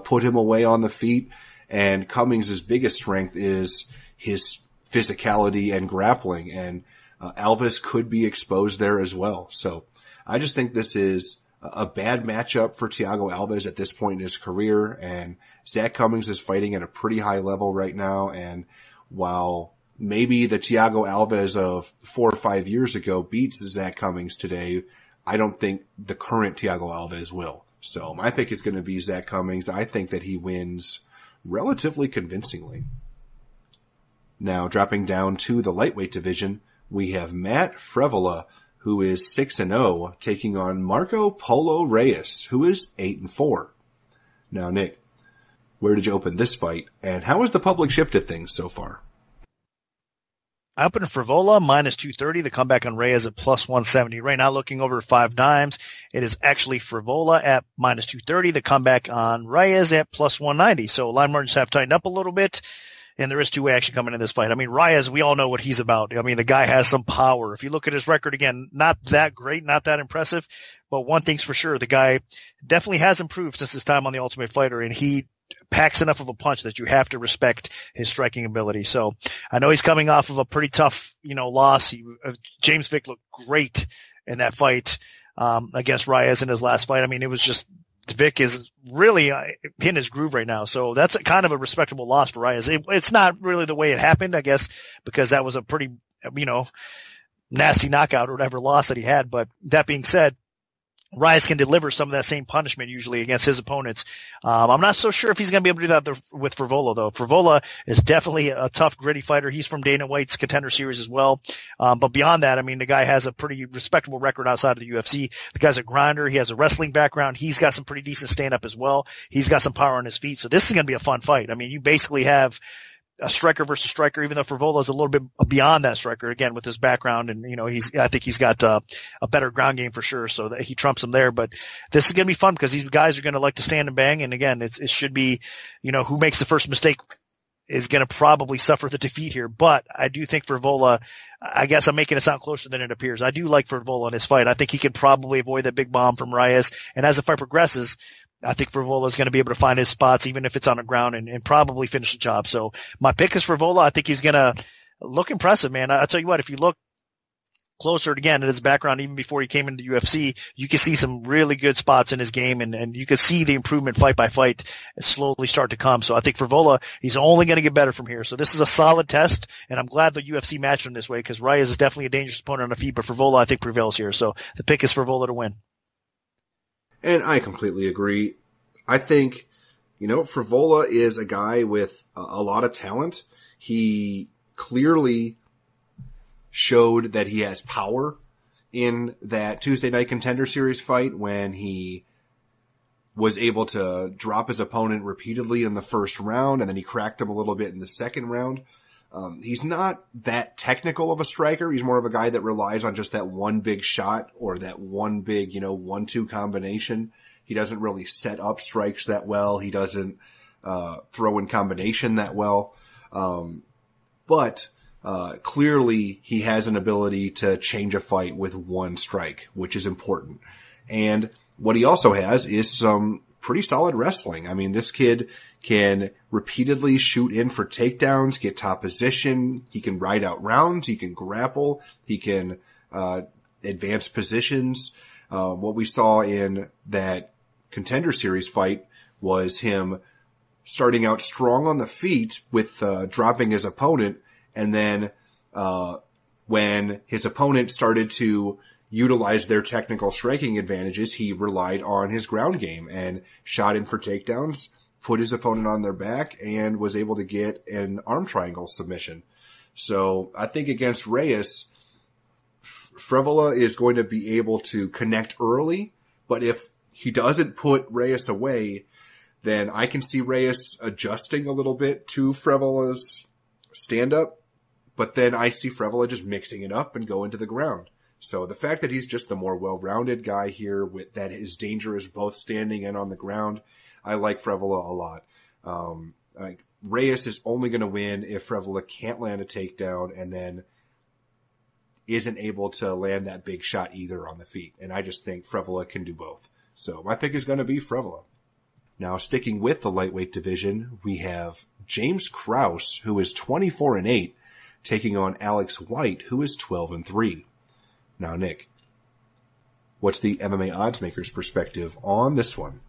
B: put him away on the feet. And Cummings' biggest strength is his physicality and grappling. And Alves could be exposed there as well. So I just think this is a bad matchup for Thiago Alves at this point in his career. And Zach Cummings is fighting at a pretty high level right now. And while maybe the Thiago Alves of 4 or 5 years ago beats Zach Cummings today, I don't think the current Thiago Alves will. So my pick is going to be Zach Cummings. I think that he wins relatively convincingly. Now, dropping down to the lightweight division, we have Matt Freville, who is 6-0, taking on Marco Polo Reyes, who is 8-4. Now, Nick, where did you open this fight, and how has the public shifted things so far?
C: I opened Freville minus 230. The comeback on Reyes at plus 170. Right now, looking over 5 dimes, it is actually Freville at minus 230. The comeback on Reyes at plus 190. So line margins have tightened up a little bit, and there is two-way action coming in this fight. I mean, Reyes, we all know what he's about. I mean, the guy has some power. If you look at his record, again, not that great, not that impressive, but one thing's for sure, the guy definitely has improved since his time on The Ultimate Fighter, and he packs enough of a punch that you have to respect his striking ability. So I know he's coming off of a pretty tough, loss. James Vick looked great in that fight, against Reyes in his last fight. I mean, it was just, Vick is really in his groove right now. So that's kind of a respectable loss for Reyes. It's not really the way it happened, I guess, because that was a pretty, nasty knockout or whatever loss that he had. But that being said, Reyes can deliver some of that same punishment usually against his opponents. I'm not so sure if he's going to be able to do that with Freville, though. Freville is definitely a tough, gritty fighter. He's from Dana White's Contender Series as well. But beyond that, I mean, the guy has a pretty respectable record outside of the UFC. The guy's a grinder. He has a wrestling background. He's got some pretty decent stand-up as well. He's got some power on his feet. So this is going to be a fun fight. I mean, you basically have a striker versus striker, even though Freville is a little bit beyond that striker, again, with his background. And, I think he's got a better ground game for sure, so that he trumps him there. But this is going to be fun because these guys are going to like to stand and bang. And again, it should be, who makes the first mistake is going to probably suffer the defeat here. But I do think Freville, I guess I'm making it sound closer than it appears. I do like Freville in his fight. I think he could probably avoid that big bomb from Reyes. And as the fight progresses, I think Freville is going to be able to find his spots, even if it's on the ground, and probably finish the job. So my pick is Freville. I think he's going to look impressive, man. I'll tell you what, if you look closer again at his background, even before he came into the UFC, you can see some really good spots in his game, and you can see the improvement fight by fight slowly start to come. So I think Freville, he's only going to get better from here. So this is a solid test, and I'm glad the UFC matched him this way because Reyes is definitely a dangerous opponent on the feet, but Freville, I think, prevails here. So the pick is Freville to win.
B: And I completely agree. I think, Freville is a guy with a lot of talent. He clearly showed that he has power in that Tuesday Night Contender Series fight when he was able to drop his opponent repeatedly in the first round, and then he cracked him a little bit in the second round. He's not that technical of a striker. He's more of a guy that relies on just that one big shot or that one big, 1-2 combination. He doesn't really set up strikes that well. He doesn't throw in combination that well. But clearly he has an ability to change a fight with one strike, which is important. And what he also has is some pretty solid wrestling. I mean, this kid can repeatedly shoot in for takedowns, get top position. He can ride out rounds. He can grapple. He can advance positions. What we saw in that Contender Series fight was him starting out strong on the feet with dropping his opponent, and then when his opponent started to utilize their technical striking advantages, he relied on his ground game and shot in for takedowns, put his opponent on their back, and was able to get an arm triangle submission. So I think against Reyes, Freville is going to be able to connect early, but if he doesn't put Reyes away, then I can see Reyes adjusting a little bit to Freville's stand-up, but then I see Freville just mixing it up and going to the ground. So the fact that he's just the more well-rounded guy here that is dangerous both standing and on the ground, I like Freville a lot. Reyes is only going to win if Freville can't land a takedown and then isn't able to land that big shot either on the feet. And I just think Freville can do both. So my pick is going to be Freville. Now, sticking with the lightweight division, we have James Krause, who is 24-8, taking on Alex White, who is 12-3. Now, Nick, what's the MMA oddsmaker's perspective on this one?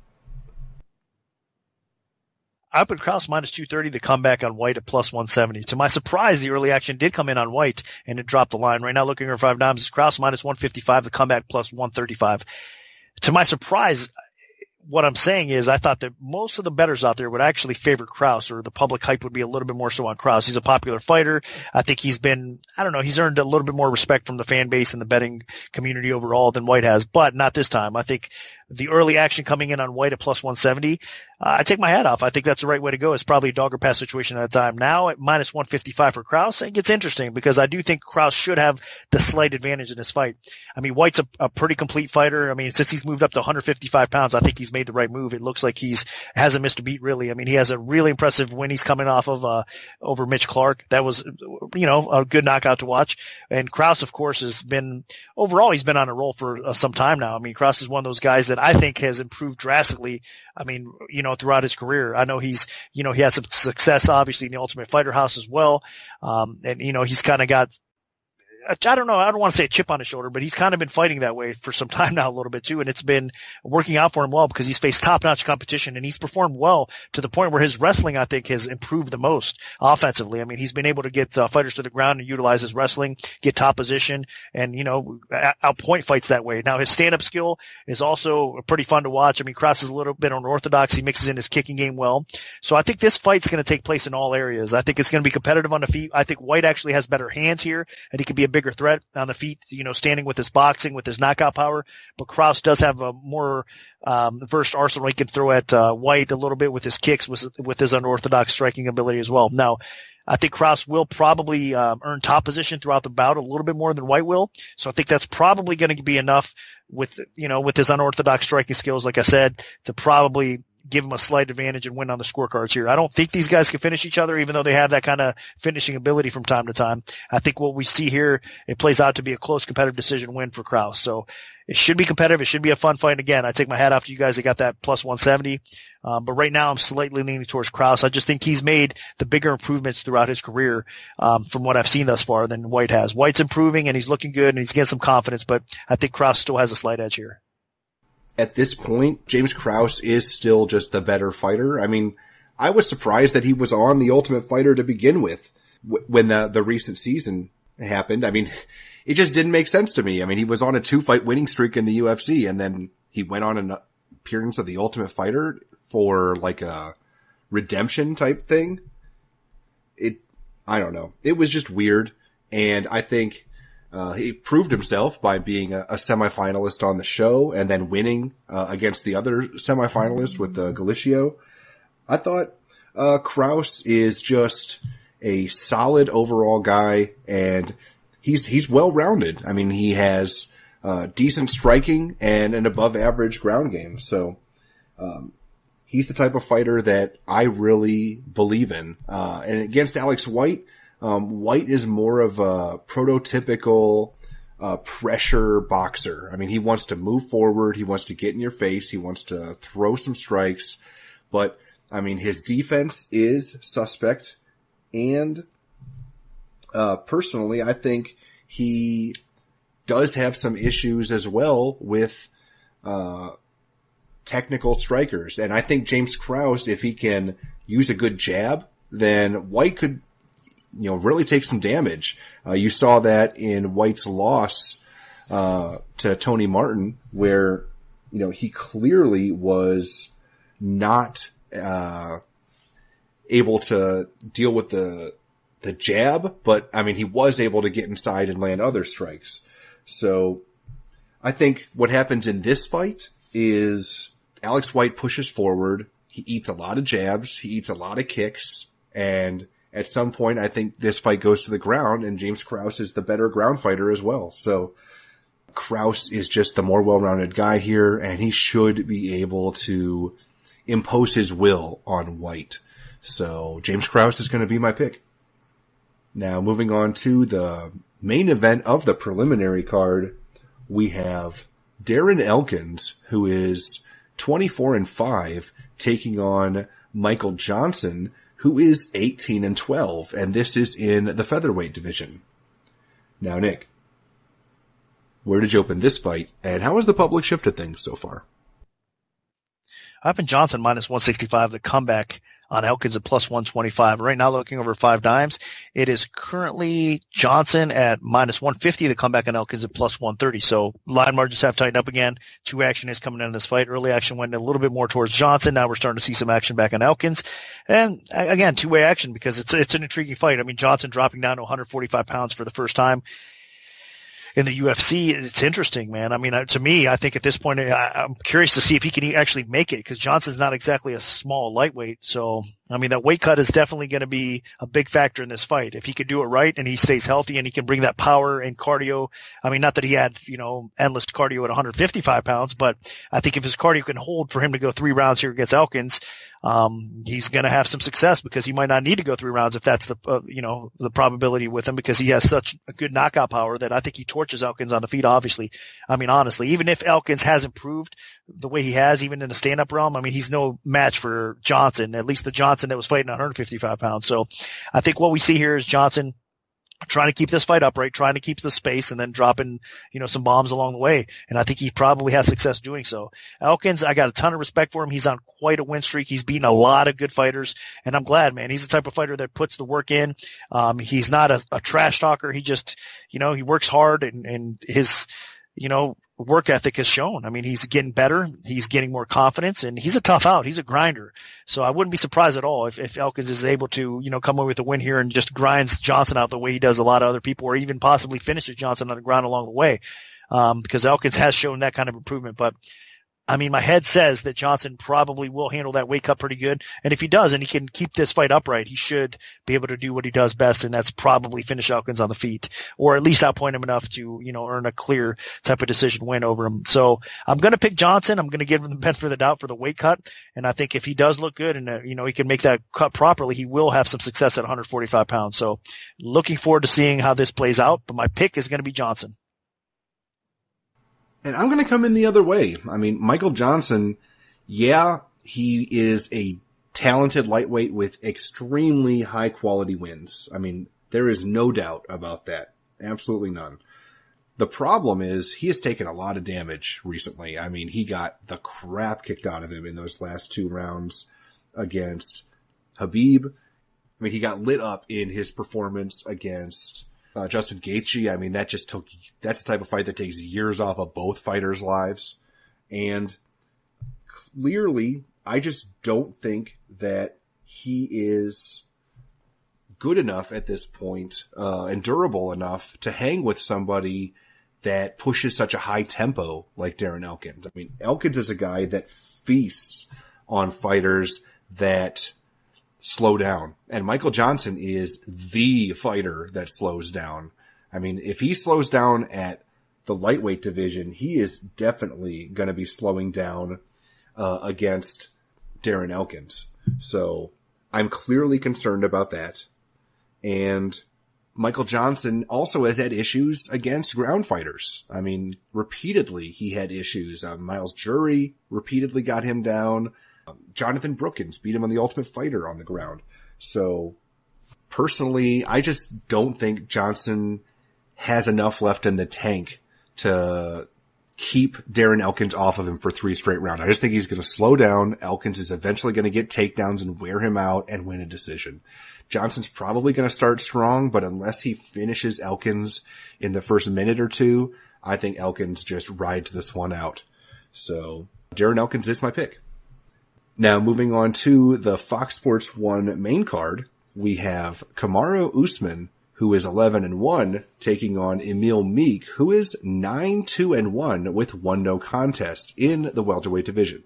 C: I put Krause minus 230, the comeback on White at plus 170. To my surprise, the early action did come in on White, and it dropped the line. Right now, looking at 5 dimes, it's Krause minus 155, the comeback plus 135. To my surprise, what I'm saying is I thought that most of the bettors out there would actually favor Krause, or the public hype would be a little bit more so on Krause. He's a popular fighter. I think he's been, he's earned a little bit more respect from the fan base and the betting community overall than White has, but not this time. I think the early action coming in on White at plus 170, I take my hat off. I think that's the right way to go. It's probably a dog or pass situation at that time. Now at minus 155 for Krause, it gets interesting because I do think Krause should have the slight advantage in this fight. I mean, White's a pretty complete fighter. I mean, since he's moved up to 155 pounds, I think he's made the right move. It looks like hasn't missed a beat really. I mean, he has a really impressive win he's coming off of, over Mitch Clark. That was, a good knockout to watch. And Krause, of course, he's been on a roll for some time now. I mean, Krause is one of those guys that I think has improved drastically. I mean, throughout his career. I know he had some success obviously in the Ultimate Fighter House as well. And he's kind of got I don't know. I don't want to say a chip on his shoulder, but he's kind of been fighting that way for some time now a little bit too. And it's been working out for him well because he's faced top-notch competition and he's performed well to the point where his wrestling, I think, has improved the most offensively. I mean, he's been able to get fighters to the ground and utilize his wrestling, get top position and, outpoint fights that way. Now his stand-up skill is also pretty fun to watch. I mean, Krause is a little bit unorthodox. He mixes in his kicking game well. So I think this fight's going to take place in all areas. I think it's going to be competitive on the feet. I think White actually has better hands here and he could be a bigger threat on the feet, standing with his boxing, with his knockout power. But Krause does have a more versed arsenal he can throw at White a little bit with his kicks, with his unorthodox striking ability as well. Now, I think Krause will probably earn top position throughout the bout a little bit more than White will. So I think that's probably going to be enough with his unorthodox striking skills, like I said, to probably give him a slight advantage and win on the scorecards here. I don't think these guys can finish each other, even though they have that kind of finishing ability from time to time. I think what we see here, it plays out to be a close competitive decision win for Krause. So it should be competitive. It should be a fun fight. And again, I take my hat off to you guys that got that plus 170. But right now I'm slightly leaning towards Krause. I just think he's made the bigger improvements throughout his career, from what I've seen thus far than White has. White's improving and he's looking good and he's getting some confidence, but I think Krause still has a slight edge here.
B: At this point, James Krause is still just the better fighter. I mean, I was surprised that he was on The Ultimate Fighter to begin with when the recent season happened. I mean, it just didn't make sense to me. I mean, he was on a 2-fight winning streak in the UFC and then he went on an appearance of The Ultimate Fighter for like a redemption type thing. I don't know. It was just weird. And I think he proved himself by being a semifinalist on the show and then winning against the other semifinalists with Galicio. I thought Krause is just a solid overall guy, and he's well-rounded. I mean, he has decent striking and an above-average ground game. So he's the type of fighter that I really believe in. And against Alex White, White is more of a prototypical pressure boxer. I mean, he wants to move forward. He wants to get in your face. He wants to throw some strikes. But, I mean, his defense is suspect. And personally, I think he does have some issues as well with technical strikers. And I think James Krause, if he can use a good jab, then White could really take some damage. You saw that in White's loss to Tony Martin, where, he clearly was not able to deal with the jab, but I mean, he was able to get inside and land other strikes. So I think what happens in this fight is Alex White pushes forward. He eats a lot of jabs. He eats a lot of kicks, and at some point, I think this fight goes to the ground, and James Krause is the better ground fighter as well. So Krause is just the more well-rounded guy here, and he should be able to impose his will on White. So James Krause is going to be my pick. Now, moving on to the main event of the preliminary card, we have Darren Elkins, who is 24-5, taking on Michael Johnson, who is 18-12, and this is in the featherweight division. Now, Nick, where did you open this fight, and how has the public shifted things so far?
C: I opened Johnson minus 165, the comeback on Elkins at plus 125. Right now, looking over 5 dimes, it is currently Johnson at minus 150, the comeback on Elkins at plus 130. So line margins have tightened up again. 2 action is coming in this fight. Early action went a little bit more towards Johnson. Now we're starting to see some action back on Elkins. And again, 2-way action because it's an intriguing fight. I mean, Johnson dropping down to 145 pounds for the first time in the UFC. It's interesting, man. I mean, to me, I think at this point, I'm curious to see if he can actually make it because Johnson's not exactly a small lightweight. So, I mean, that weight cut is definitely going to be a big factor in this fight. If he could do it right and he stays healthy and he can bring that power and cardio. I mean, not that he had, endless cardio at 155 pounds, but I think if his cardio can hold for him to go 3 rounds here against Elkins, he's going to have some success because he might not need to go 3 rounds if that's the, the probability with him because he has such a good knockout power that I think he torches Elkins on the feet, obviously. I mean, honestly, even if Elkins has improved the way he has, even in the stand-up realm, I mean, he's no match for Johnson, at least the Johnson that was fighting 155 pounds. So I think what we see here is Johnson trying to keep this fight upright, trying to keep the space, and then dropping, some bombs along the way. And I think he probably has success doing so. Elkins, I got a ton of respect for him. He's on quite a win streak. He's beaten a lot of good fighters, and I'm glad, man. He's the type of fighter that puts the work in. He's not a trash talker. He just, he works hard, and his, work ethic has shown. I mean, he's getting better. He's getting more confidence, and he's a tough out. He's a grinder. So I wouldn't be surprised at all if Elkins is able to, come away with a win here and just grinds Johnson out the way he does a lot of other people, or even possibly finishes Johnson on the ground along the way. Because Elkins has shown that kind of improvement. But I mean, my head says that Johnson probably will handle that weight cut pretty good. And if he does, and he can keep this fight upright, he should be able to do what he does best, and that's probably finish Elkins on the feet, or at least outpoint him enough to, earn a clear type of decision win over him. So I'm going to pick Johnson. I'm going to give him the benefit of the doubt for the weight cut. And I think if he does look good and, he can make that cut properly, he will have some success at 145 pounds. So looking forward to seeing how this plays out, but my pick is going to be Johnson.
B: And I'm going to come in the other way. I mean, Michael Johnson, yeah, he is a talented lightweight with extremely high quality wins. I mean, there is no doubt about that. Absolutely none. The problem is he has taken a lot of damage recently. I mean, he got the crap kicked out of him in those last 2 rounds against Khabib. I mean, he got lit up in his performance against Justin Gaethje. I mean, that's the type of fight that takes years off of both fighters' lives. And clearly, I just don't think that he is good enough at this point, and durable enough to hang with somebody that pushes such a high tempo like Darren Elkins. I mean, Elkins is a guy that feasts on fighters that slow down. And Michael Johnson is the fighter that slows down. I mean, if he slows down at the lightweight division, he is definitely going to be slowing down against Darren Elkins. So I'm clearly concerned about that. And Michael Johnson also has had issues against ground fighters. I mean, repeatedly he had issues. Miles Jury repeatedly got him down. Jonathan Brookins beat him on The Ultimate Fighter on the ground. So personally, I just don't think Johnson has enough left in the tank to keep Darren Elkins off of him for 3 straight rounds. I just think he's going to slow down. Elkins is eventually going to get takedowns and wear him out and win a decision. Johnson's probably going to start strong, but unless he finishes Elkins in the first minute or 2, I think Elkins just rides this one out. So Darren Elkins is my pick. Now, moving on to the Fox Sports 1 main card, we have Kamaru Usman, who is 11-1, taking on Emil Meek, who is 9-2-1 with 1 no contest in the welterweight division.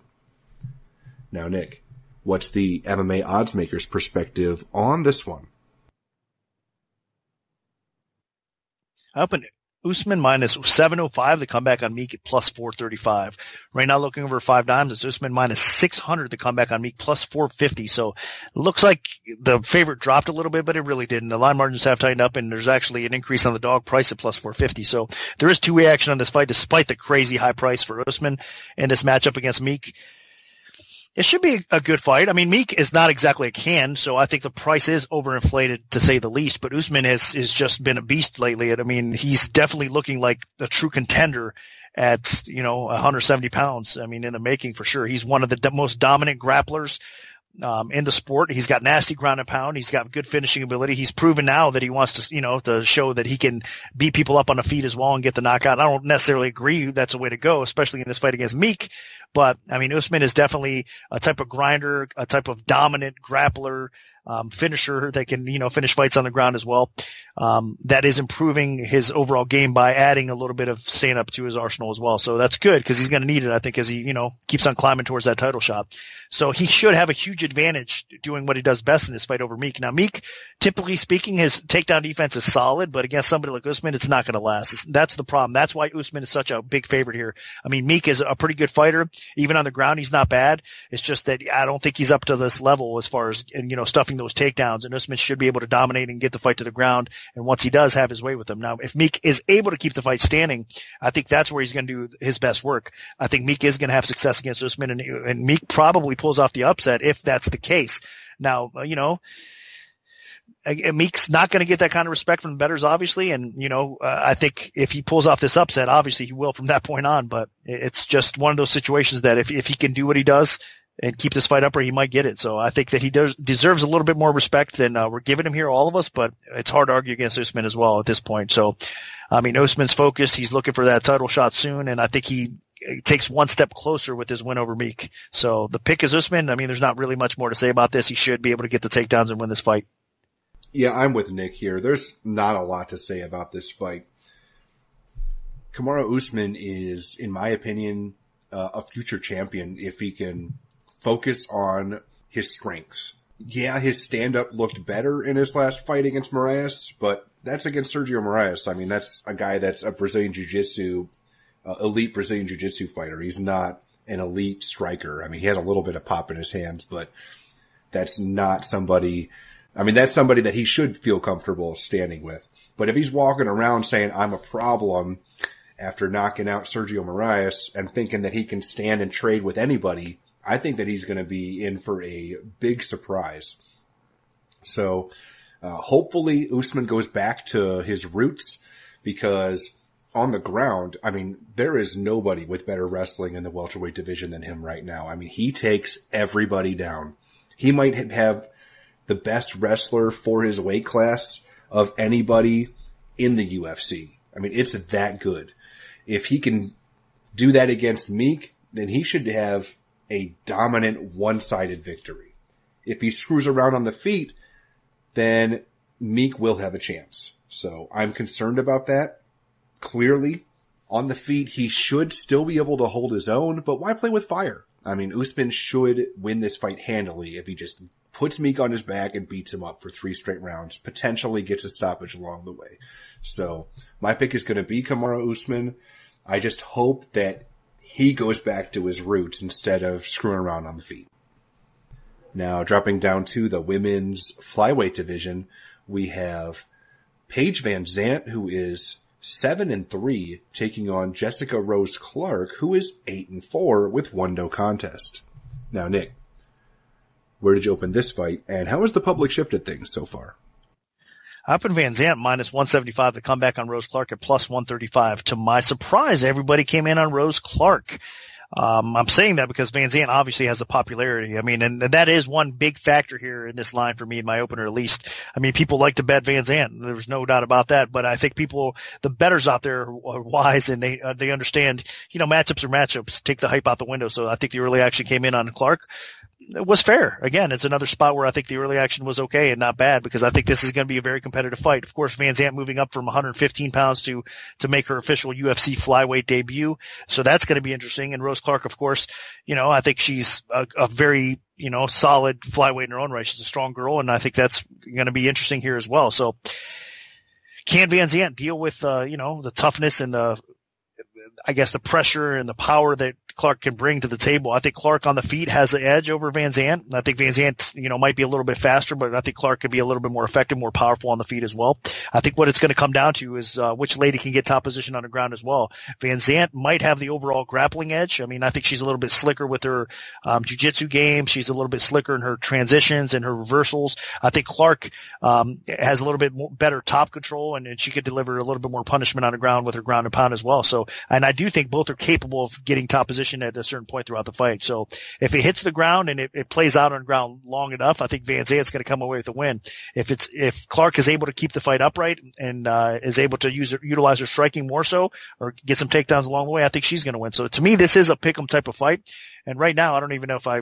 B: Now, Nick, what's the MMA oddsmaker's perspective on this one?
C: I opened Usman minus 705, the comeback on Meek at plus 435. Right now looking over 5 dimes, it's Usman minus 600, the comeback on Meek plus 450. So it looks like the favorite dropped a little bit, but it really didn't. The line margins have tightened up, and there's actually an increase on the dog price at plus 450. So there is 2-way action on this fight despite the crazy high price for Usman in this matchup against Meek. It should be a good fight. I mean, Meek is not exactly a can, so I think the price is overinflated to say the least, but Usman has just been a beast lately. And I mean, he's definitely looking like a true contender at, 170 pounds. I mean, in the making for sure. He's one of the most dominant grapplers in the sport. He's got nasty ground and pound. He's got good finishing ability. He's proven now that he wants to, to show that he can beat people up on the feet as well and get the knockout. I don't necessarily agree that's the way to go, especially in this fight against Meek. But I mean, Usman is definitely a type of grinder, a type of dominant grappler, finisher that can, finish fights on the ground as well. That is improving his overall game by adding a little bit of stand up to his arsenal as well. So that's good because he's going to need it, I think, as he, keeps on climbing towards that title shot. So he should have a huge advantage doing what he does best in this fight over Meek. Now, Meek, typically speaking, his takedown defense is solid, but against somebody like Usman, it's not going to last. That's the problem. That's why Usman is such a big favorite here. I mean, Meek is a pretty good fighter. Even on the ground, he's not bad. It's just that I don't think he's up to this level as far as, stuffing those takedowns. And Usman should be able to dominate and get the fight to the ground. And once he does, have his way with him. Now, if Meek is able to keep the fight standing, I think that's where he's going to do his best work. I think Meek is going to have success against Usman, and Meek probably pulls off the upset if that's the case. Now, Meek's not going to get that kind of respect from the bettors, obviously. And, I think if he pulls off this upset, obviously he will from that point on. But it's just one of those situations that if he can do what he does and keep this fight up, or he might get it. So I think that he deserves a little bit more respect than we're giving him here, all of us. But it's hard to argue against Usman as well at this point. So, Usman's focused. He's looking for that title shot soon. And I think he takes one step closer with his win over Meek. So the pick is Usman. There's not really much more to say about this. He should be able to get the takedowns and win this fight.
B: Yeah, I'm with Nick here. There's not a lot to say about this fight. Kamaru Usman is, in my opinion, a future champion if he can focus on his strengths. Yeah, his stand-up looked better in his last fight against Moraes, but that's against Sergio Moraes. That's a guy that's a Brazilian Jiu-Jitsu, elite Brazilian Jiu-Jitsu fighter. He's not an elite striker. He has a little bit of pop in his hands, but that's not somebody... that's somebody that he should feel comfortable standing with. But if he's walking around saying, I'm a problem after knocking out Sergio Moraes and thinking that he can stand and trade with anybody, I think that he's going to be in for a big surprise. So, hopefully Usman goes back to his roots, because on the ground, there is nobody with better wrestling in the welterweight division than him right now. He takes everybody down. He might have the best wrestler for his weight class of anybody in the UFC. It's that good. If he can do that against Meek, then he should have a dominant one-sided victory. If he screws around on the feet, then Meek will have a chance. So I'm concerned about that. Clearly, on the feet, he should still be able to hold his own, but why play with fire? Usman should win this fight handily if he just puts Meek on his back and beats him up for 3 straight rounds, potentially gets a stoppage along the way. So my pick is going to be Kamaru Usman. I just hope that he goes back to his roots instead of screwing around on the feet. Now, dropping down to the women's flyweight division, we have Paige VanZant, who is 7-3, taking on Jessica Rose Clark, who is 8-4 with 1 no contest. Now, Nick, where did you open this fight, and how has the public shifted things so far?
C: I opened VanZant minus 175 to come back on Rose Clark at plus 135. To my surprise, everybody came in on Rose Clark. I'm saying that because VanZant obviously has a popularity. And that is one big factor here in this line for me in my opener, at least. People like to bet VanZant. There's no doubt about that. But I think the bettors out there are wise, and they understand, matchups are matchups. Take the hype out the window. So I think the early action came in on Clark. It was fair. Again, it's another spot where I think the early action was okay and not bad, because I think this is going to be a very competitive fight. Of course, VanZant moving up from 115 pounds to make her official UFC flyweight debut. So that's going to be interesting. And Rose Clark, of course, I think she's a very, solid flyweight in her own right. She's a strong girl, and I think that's going to be interesting here as well. So can VanZant deal with, the toughness and the pressure and the power that Clark can bring to the table? I think Clark on the feet has the edge over VanZant. I think VanZant, might be a little bit faster, but I think Clark could be a little bit more effective, more powerful on the feet as well. I think what it's going to come down to is which lady can get top position on the ground as well. VanZant might have the overall grappling edge. I think she's a little bit slicker with her jiu-jitsu game. She's a little bit slicker in her transitions and her reversals. I think Clark has a little bit better top control, and she could deliver a little bit more punishment on the ground with her ground and pound as well. So, and I do think both are capable of getting top position at a certain point throughout the fight. So if it hits the ground and it plays out on the ground long enough, I think VanZant's going to come away with a win. If Clark is able to keep the fight upright and is able to utilize her striking more so, or get some takedowns along the way, I think she's going to win. So to me, this is a pick'em type of fight. And right now, I don't even know if I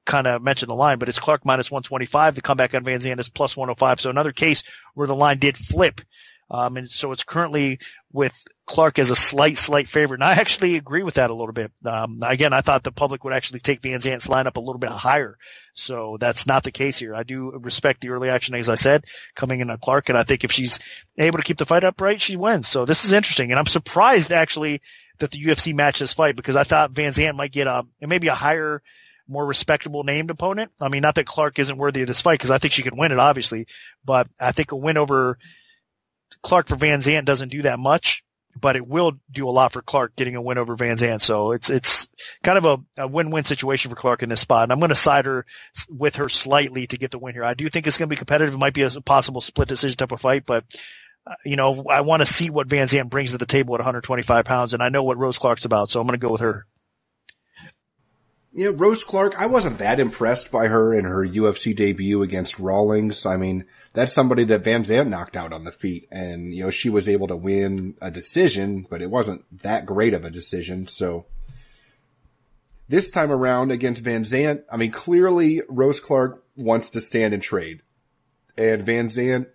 C: kind of mentioned the line, but it's Clark minus 125. The comeback on VanZant is plus 105. So another case where the line did flip. And so it's currently with Clark as a slight favorite. And I actually agree with that a little bit. Again, I thought the public would actually take VanZant's line up a little bit higher. So that's not the case here. I do respect the early action, as I said, coming in on Clark. And I think if she's able to keep the fight upright, she wins. So this is interesting. And I'm surprised actually that the UFC matched this fight, because I thought VanZant might get maybe a higher, more respectable named opponent. Not that Clark isn't worthy of this fight, because I think she could win it, obviously. But I think a win over Clark for VanZant doesn't do that much. but it will do a lot for Clark getting a win over VanZant. So it's kind of a win-win situation for Clark in this spot. And I'm going to side her with her slightly to get the win here. I do think it's going to be competitive. It might be a possible split decision type of fight, but I want to see what VanZant brings to the table at 125 pounds, and I know what Rose Clark's about, so I'm going to go with her.
B: Yeah, Rose Clark, I wasn't that impressed by her in her UFC debut against Rawlings. I mean, that's somebody that VanZant knocked out on the feet, and, she was able to win a decision, but it wasn't that great of a decision, so this time around against VanZant, I mean, clearly Rose Clark wants to stand and trade, and VanZant,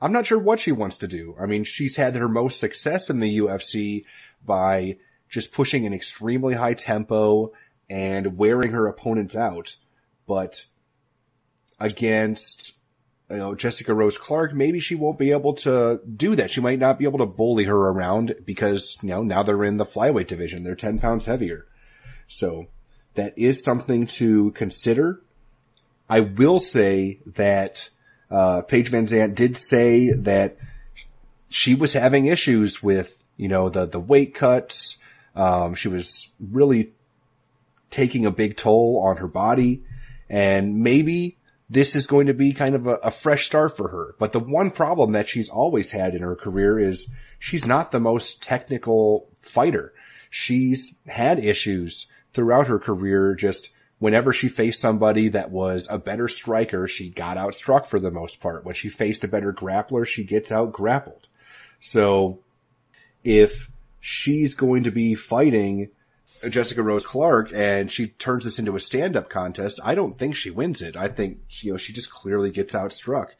B: I'm not sure what she wants to do. I mean, she's had her most success in the UFC by just pushing an extremely high tempo and wearing her opponents out. But against, Jessica Rose Clark, maybe she won't be able to do that. She might not be able to bully her around because, now they're in the flyweight division. They're 10 pounds heavier. So that is something to consider. I will say that Paige VanZant did say that she was having issues with, the weight cuts. She was really taking a big toll on her body, and maybe this is going to be kind of a fresh start for her. But the one problem that she's always had in her career is she's not the most technical fighter. She's had issues throughout her career. Just whenever she faced somebody that was a better striker, she got outstruck for the most part. When she faced a better grappler, she gets out grappled. So if she's going to be fighting Jessica Rose Clark and she turns this into a stand-up contest, I don't think she wins it. I think, she just clearly gets outstruck.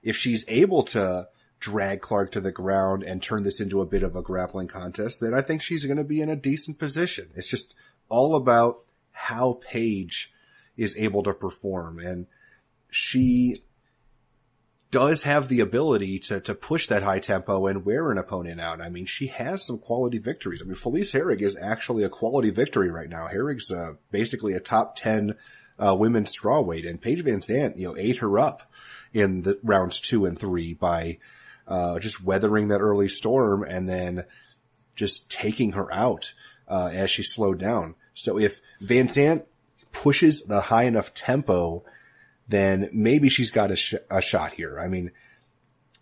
B: If she's able to drag Clark to the ground and turn this into a bit of a grappling contest, then I think she's going to be in a decent position. It's just all about how Paige is able to perform, and she does have the ability to push that high tempo and wear an opponent out. I mean, she has some quality victories. I mean, Felice Herrig is actually a quality victory right now. Herrig's basically a top 10 women's strawweight, and Paige VanZant, ate her up in the rounds 2 and 3 by just weathering that early storm and then just taking her out as she slowed down. So if VanZant pushes the high enough tempo, then maybe she's got a shot here. I mean,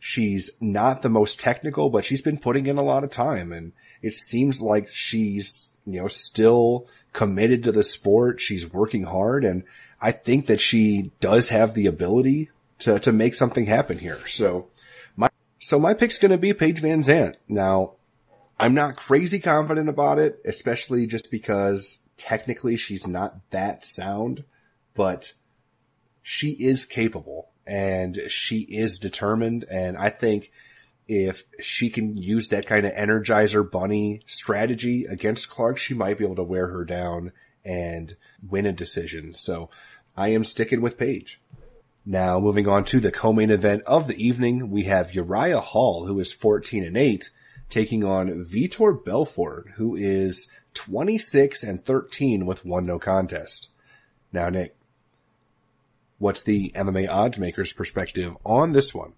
B: she's not the most technical, but she's been putting in a lot of time, and it seems like she's, still committed to the sport. She's working hard, and I think that she does have the ability to make something happen here. So my pick's going to be Paige VanZant. Now, I'm not crazy confident about it, especially just because technically she's not that sound, but she is capable and she is determined. And I think if she can use that kind of Energizer Bunny strategy against Clark, she might be able to wear her down and win a decision. So I am sticking with Paige. Now moving on to the co-main event of the evening, we have Uriah Hall, who is 14-8, taking on Vitor Belfort, who is 26-13 with 1 no contest. Now, Nick, what's the MMA oddsmaker's perspective on this one?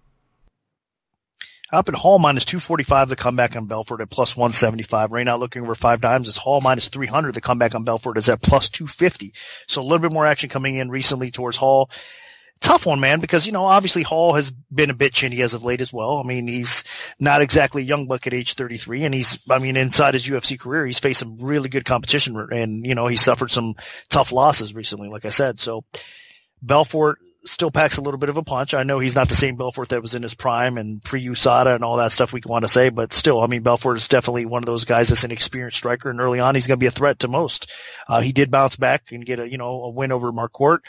C: Up at Hall minus 245, the comeback on Belfort at plus 175. Right now looking over 5 dimes. It's Hall minus 300. The comeback on Belfort is at plus 250. So a little bit more action coming in recently towards Hall. Tough one, man, because, obviously Hall has been a bit chinny as of late as well. I mean, he's not exactly a young buck at age 33, and inside his UFC career, he's faced some really good competition, and, he suffered some tough losses recently, like I said. So Belfort still packs a little bit of a punch. I know he's not the same Belfort that was in his prime and pre-USADA and all that stuff we want to say, but still, Belfort is definitely one of those guys that's an experienced striker, and early on he's going to be a threat to most. He did bounce back and get a win over Marquardt.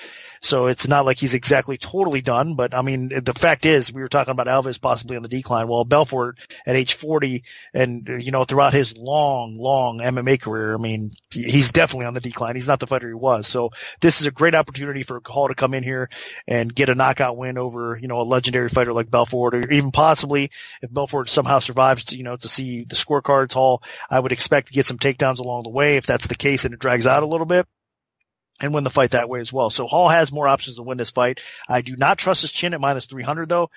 C: So it's not like he's exactly totally done, but the fact is, we were talking about Alves possibly on the decline. Well, Belfort at age 40 and, throughout his long MMA career, he's definitely on the decline. He's not the fighter he was. So this is a great opportunity for Hall to come in here and get a knockout win over, a legendary fighter like Belfort, or even possibly if Belfort somehow survives to see the scorecards. Hall, I would expect to get some takedowns along the way if that's the case and it drags out a little bit, and win the fight that way as well. So Hall has more options to win this fight. I do not trust his chin at minus 300 though,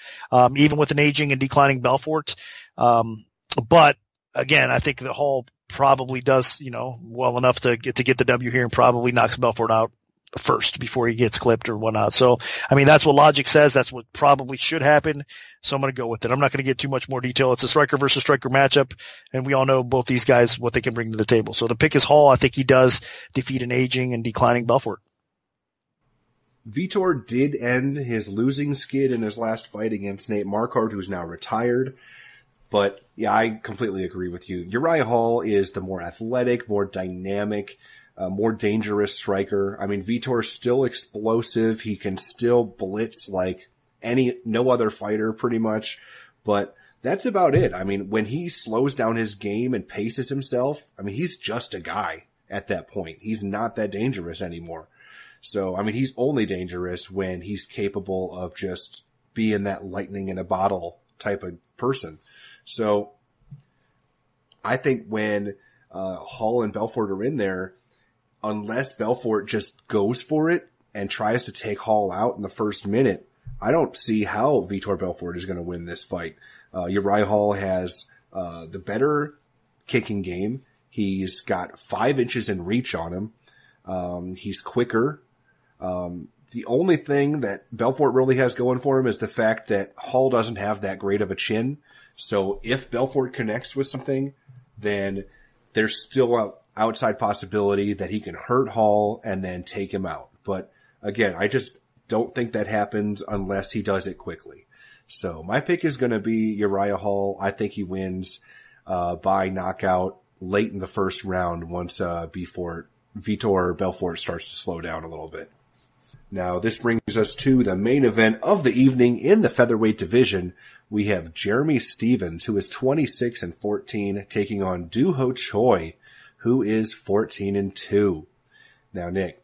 C: even with an aging and declining Belfort. But again, I think the Hall probably does, well enough to get the W here and probably knocks Belfort out first before he gets clipped or whatnot. So, I mean, that's what logic says. That's what probably should happen. So I'm going to go with it. I'm not going to get too much more detail. It's a striker versus striker matchup, and we all know both these guys, what they can bring to the table. So the pick is Hall. I think he does defeat an aging and declining Belfort.
B: Vitor did end his losing skid in his last fight against Nate Marquardt, who's now retired. But yeah, I completely agree with you. Uriah Hall is the more athletic, more dynamic, more dangerous striker. I mean, Vitor's still explosive. He can still blitz like no other fighter pretty much, but that's about it. I mean, when he slows down his game and paces himself, I mean, he's just a guy at that point. He's not that dangerous anymore. So, I mean, he's only dangerous when he's capable of just being that lightning in a bottle type of person. So I think when Hall and Belfort are in there, unless Belfort just goes for it and tries to take Hall out in the first minute, I don't see how Vitor Belfort is going to win this fight. Uriah Hall has the better kicking game. He's got 5 inches in reach on him. He's quicker. The only thing that Belfort really has going for him is the fact that Hall doesn't have that great of a chin. So if Belfort connects with something, then there's still an outside possibility that he can hurt Hall and then take him out. But again, I just don't think that happens unless he does it quickly. So my pick is going to be Uriah Hall. I think he wins by knockout late in the first round once before Vitor Belfort starts to slow down a little bit. Now, this brings us to the main event of the evening in the featherweight division. We have Jeremy Stephens, who is 26-14, taking on Doo-Ho Choi, who is 14-2. Now, Nick,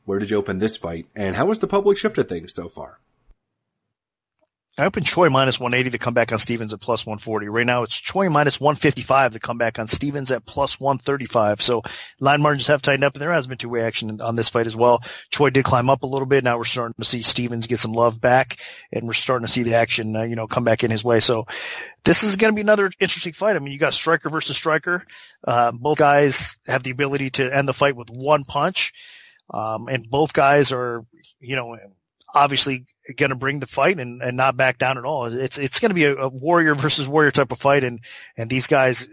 B: where did you open this fight, and how has the public shifted things so far?
C: I opened Choi minus 180 to come back on Stephens at plus 140. Right now it's Choi minus 155 to come back on Stephens at plus 135. So line margins have tightened up, and there has been two-way action on this fight as well. Choi did climb up a little bit. Now we're starting to see Stephens get some love back, and we're starting to see the action, come back in his way. So this is going to be another interesting fight. I mean, you got striker versus striker. Both guys have the ability to end the fight with one punch. And both guys are, obviously going to bring the fight and not back down at all. It's going to be a warrior versus warrior type of fight, and these guys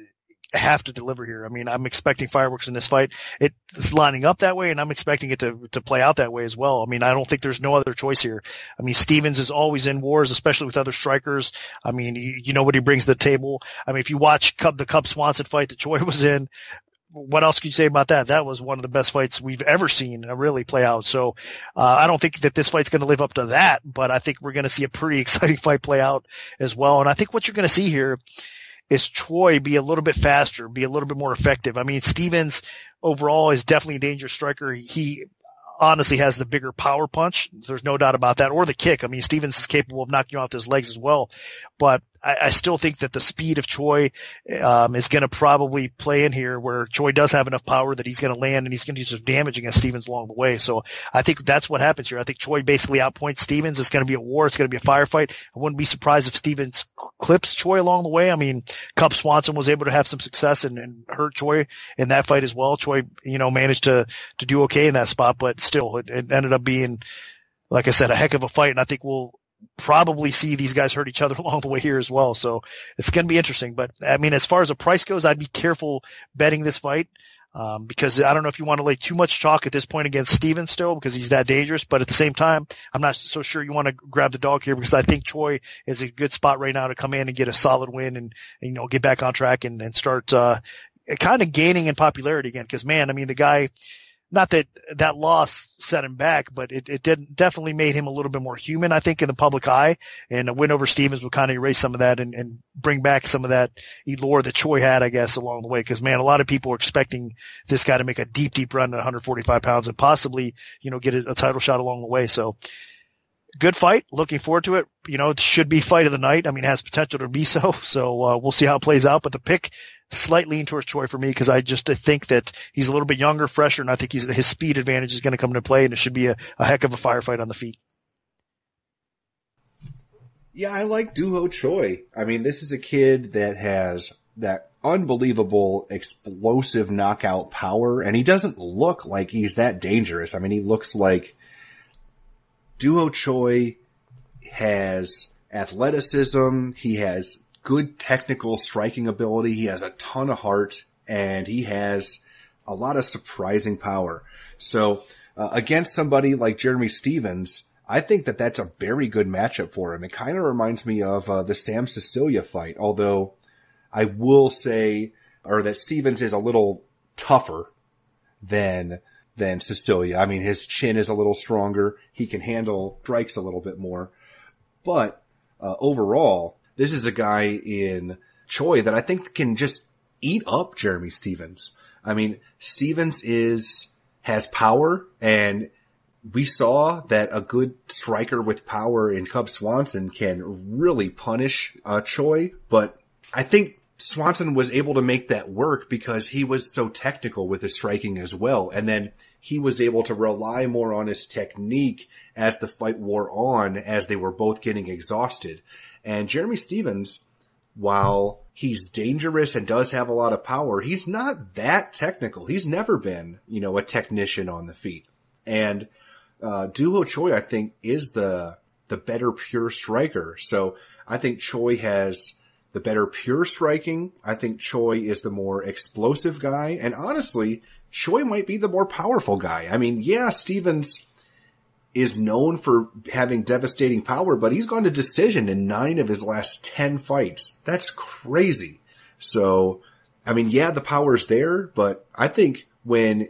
C: have to deliver here. I mean, I'm expecting fireworks in this fight. It's lining up that way, and I'm expecting it to play out that way as well. I mean, I don't think there's no other choice here. I mean, Stephens is always in wars, especially with other strikers. I mean, you know what he brings to the table. I mean, if you watch the Cub Swanson fight that Choi was in, what else can you say about that? That was one of the best fights we've ever seen really play out. So, I don't think that this fight's going to live up to that, but I think we're going to see a pretty exciting fight play out as well. And I think what you're going to see here is Choi be a little bit faster, be a little bit more effective. I mean, Stephens overall is definitely a dangerous striker. He honestly has the bigger power punch. There's no doubt about that. Or the kick. I mean, Stephens is capable of knocking you out with his legs as well. But I still think that the speed of Choi is going to probably play in here, where Choi does have enough power that he's going to land and he's going to do some damage against Stephens along the way. So I think that's what happens here. I think Choi basically outpoints Stephens. It's going to be a war. It's going to be a firefight. I wouldn't be surprised if Stephens clips Choi along the way. I mean, Cub Swanson was able to have some success and hurt Choi in that fight as well. Choi, managed to do okay in that spot, but still it ended up being, like I said, a heck of a fight. And I think we'll probably see these guys hurt each other along the way here as well. So it's going to be interesting. But I mean, as far as a price goes, I'd be careful betting this fight, because I don't know if you want to lay too much chalk at this point against Stephens still, because he's that dangerous. But at the same time, I'm not so sure you want to grab the dog here, because I think Choi is a good spot right now to come in and get a solid win and get back on track and start, kind of gaining in popularity again. Cause man, I mean, the guy, not that loss set him back, but it definitely made him a little bit more human, I think, in the public eye. And a win over Stephens would kind of erase some of that and bring back some of that allure that Choi had, I guess, along the way. Because man, a lot of people are expecting this guy to make a deep, deep run at 145 pounds and possibly, get a title shot along the way. So good fight. Looking forward to it. It should be fight of the night. I mean, it has potential to be so. So we'll see how it plays out. But the pick slightly lean towards Choi for me, because I just think that he's a little bit younger, fresher, and I think his speed advantage is going to come into play, and it should be a heck of a firefight on the feet.
B: Yeah, I like Doo-Ho Choi. I mean, this is a kid that has that unbelievable explosive knockout power, and he doesn't look like he's that dangerous. I mean, he looks like Duho Choi has athleticism, he has good technical striking ability, he has a ton of heart, and he has a lot of surprising power. So against somebody like Jeremy Stephens, I think that that's a very good matchup for him. It kind of reminds me of the Sam Cecilia fight, although I will say that Stephens is a little tougher than Cecilia. I mean, his chin is a little stronger. He can handle strikes a little bit more. But overall, this is a guy in Choi that I think can just eat up Jeremy Stephens. I mean, Stephens has power, and we saw that a good striker with power in Cub Swanson can really punish Choi, but I think Swanson was able to make that work because he was so technical with his striking as well. And then he was able to rely more on his technique as the fight wore on, as they were both getting exhausted. And Jeremy Stephens, while he's dangerous and does have a lot of power, he's not that technical. He's never been, a technician on the feet. And Duho Choi, I think, is the better pure striker. So I think Choi has the better pure striking. I think Choi is the more explosive guy. And honestly, Choi might be the more powerful guy. I mean, yeah, Stephens is known for having devastating power, but he's gone to decision in 9 of his last 10 fights. That's crazy. So, I mean, yeah, the power's there, but I think when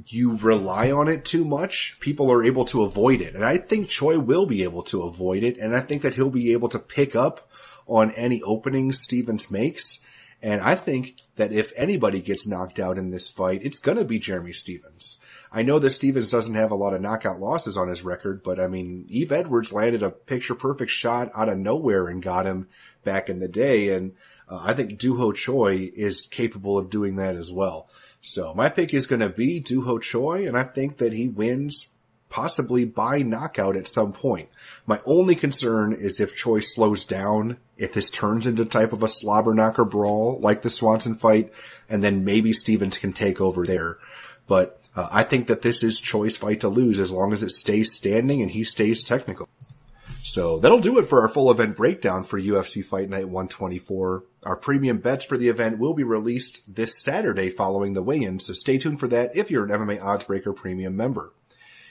B: you rely on it too much, people are able to avoid it. And I think Choi will be able to avoid it. And I think that he'll be able to pick up on any openings Stephens makes. And I think that if anybody gets knocked out in this fight, it's going to be Jeremy Stephens. I know that Stephens doesn't have a lot of knockout losses on his record, but I mean, Eve Edwards landed a picture-perfect shot out of nowhere and got him back in the day. And I think Duho Choi is capable of doing that as well. So my pick is going to be Duho Choi, and I think that he wins possibly by knockout at some point. My only concern is if Choi slows down, if this turns into type of a slobber knocker brawl like the Swanson fight, and then maybe Stephens can take over there. But I think that this is Choi's fight to lose as long as it stays standing and he stays technical. So that'll do it for our full event breakdown for UFC Fight Night 124. Our premium bets for the event will be released this Saturday following the weigh-in, so stay tuned for that if you're an MMAOddsBreaker premium member.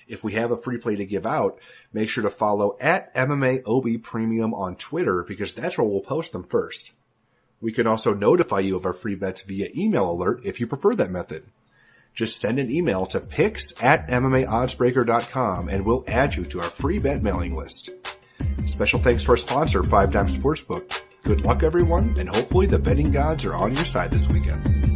B: If we have a free play to give out, make sure to follow at MMAOB on Twitter because that's where we'll post them first. We can also notify you of our free bets via email alert if you prefer that method. Just send an email to picks@MMAOddsBreaker.com and we'll add you to our free bet mailing list. Special thanks to our sponsor, 5 Dime Sportsbook. Good luck, everyone, and hopefully the betting gods are on your side this weekend.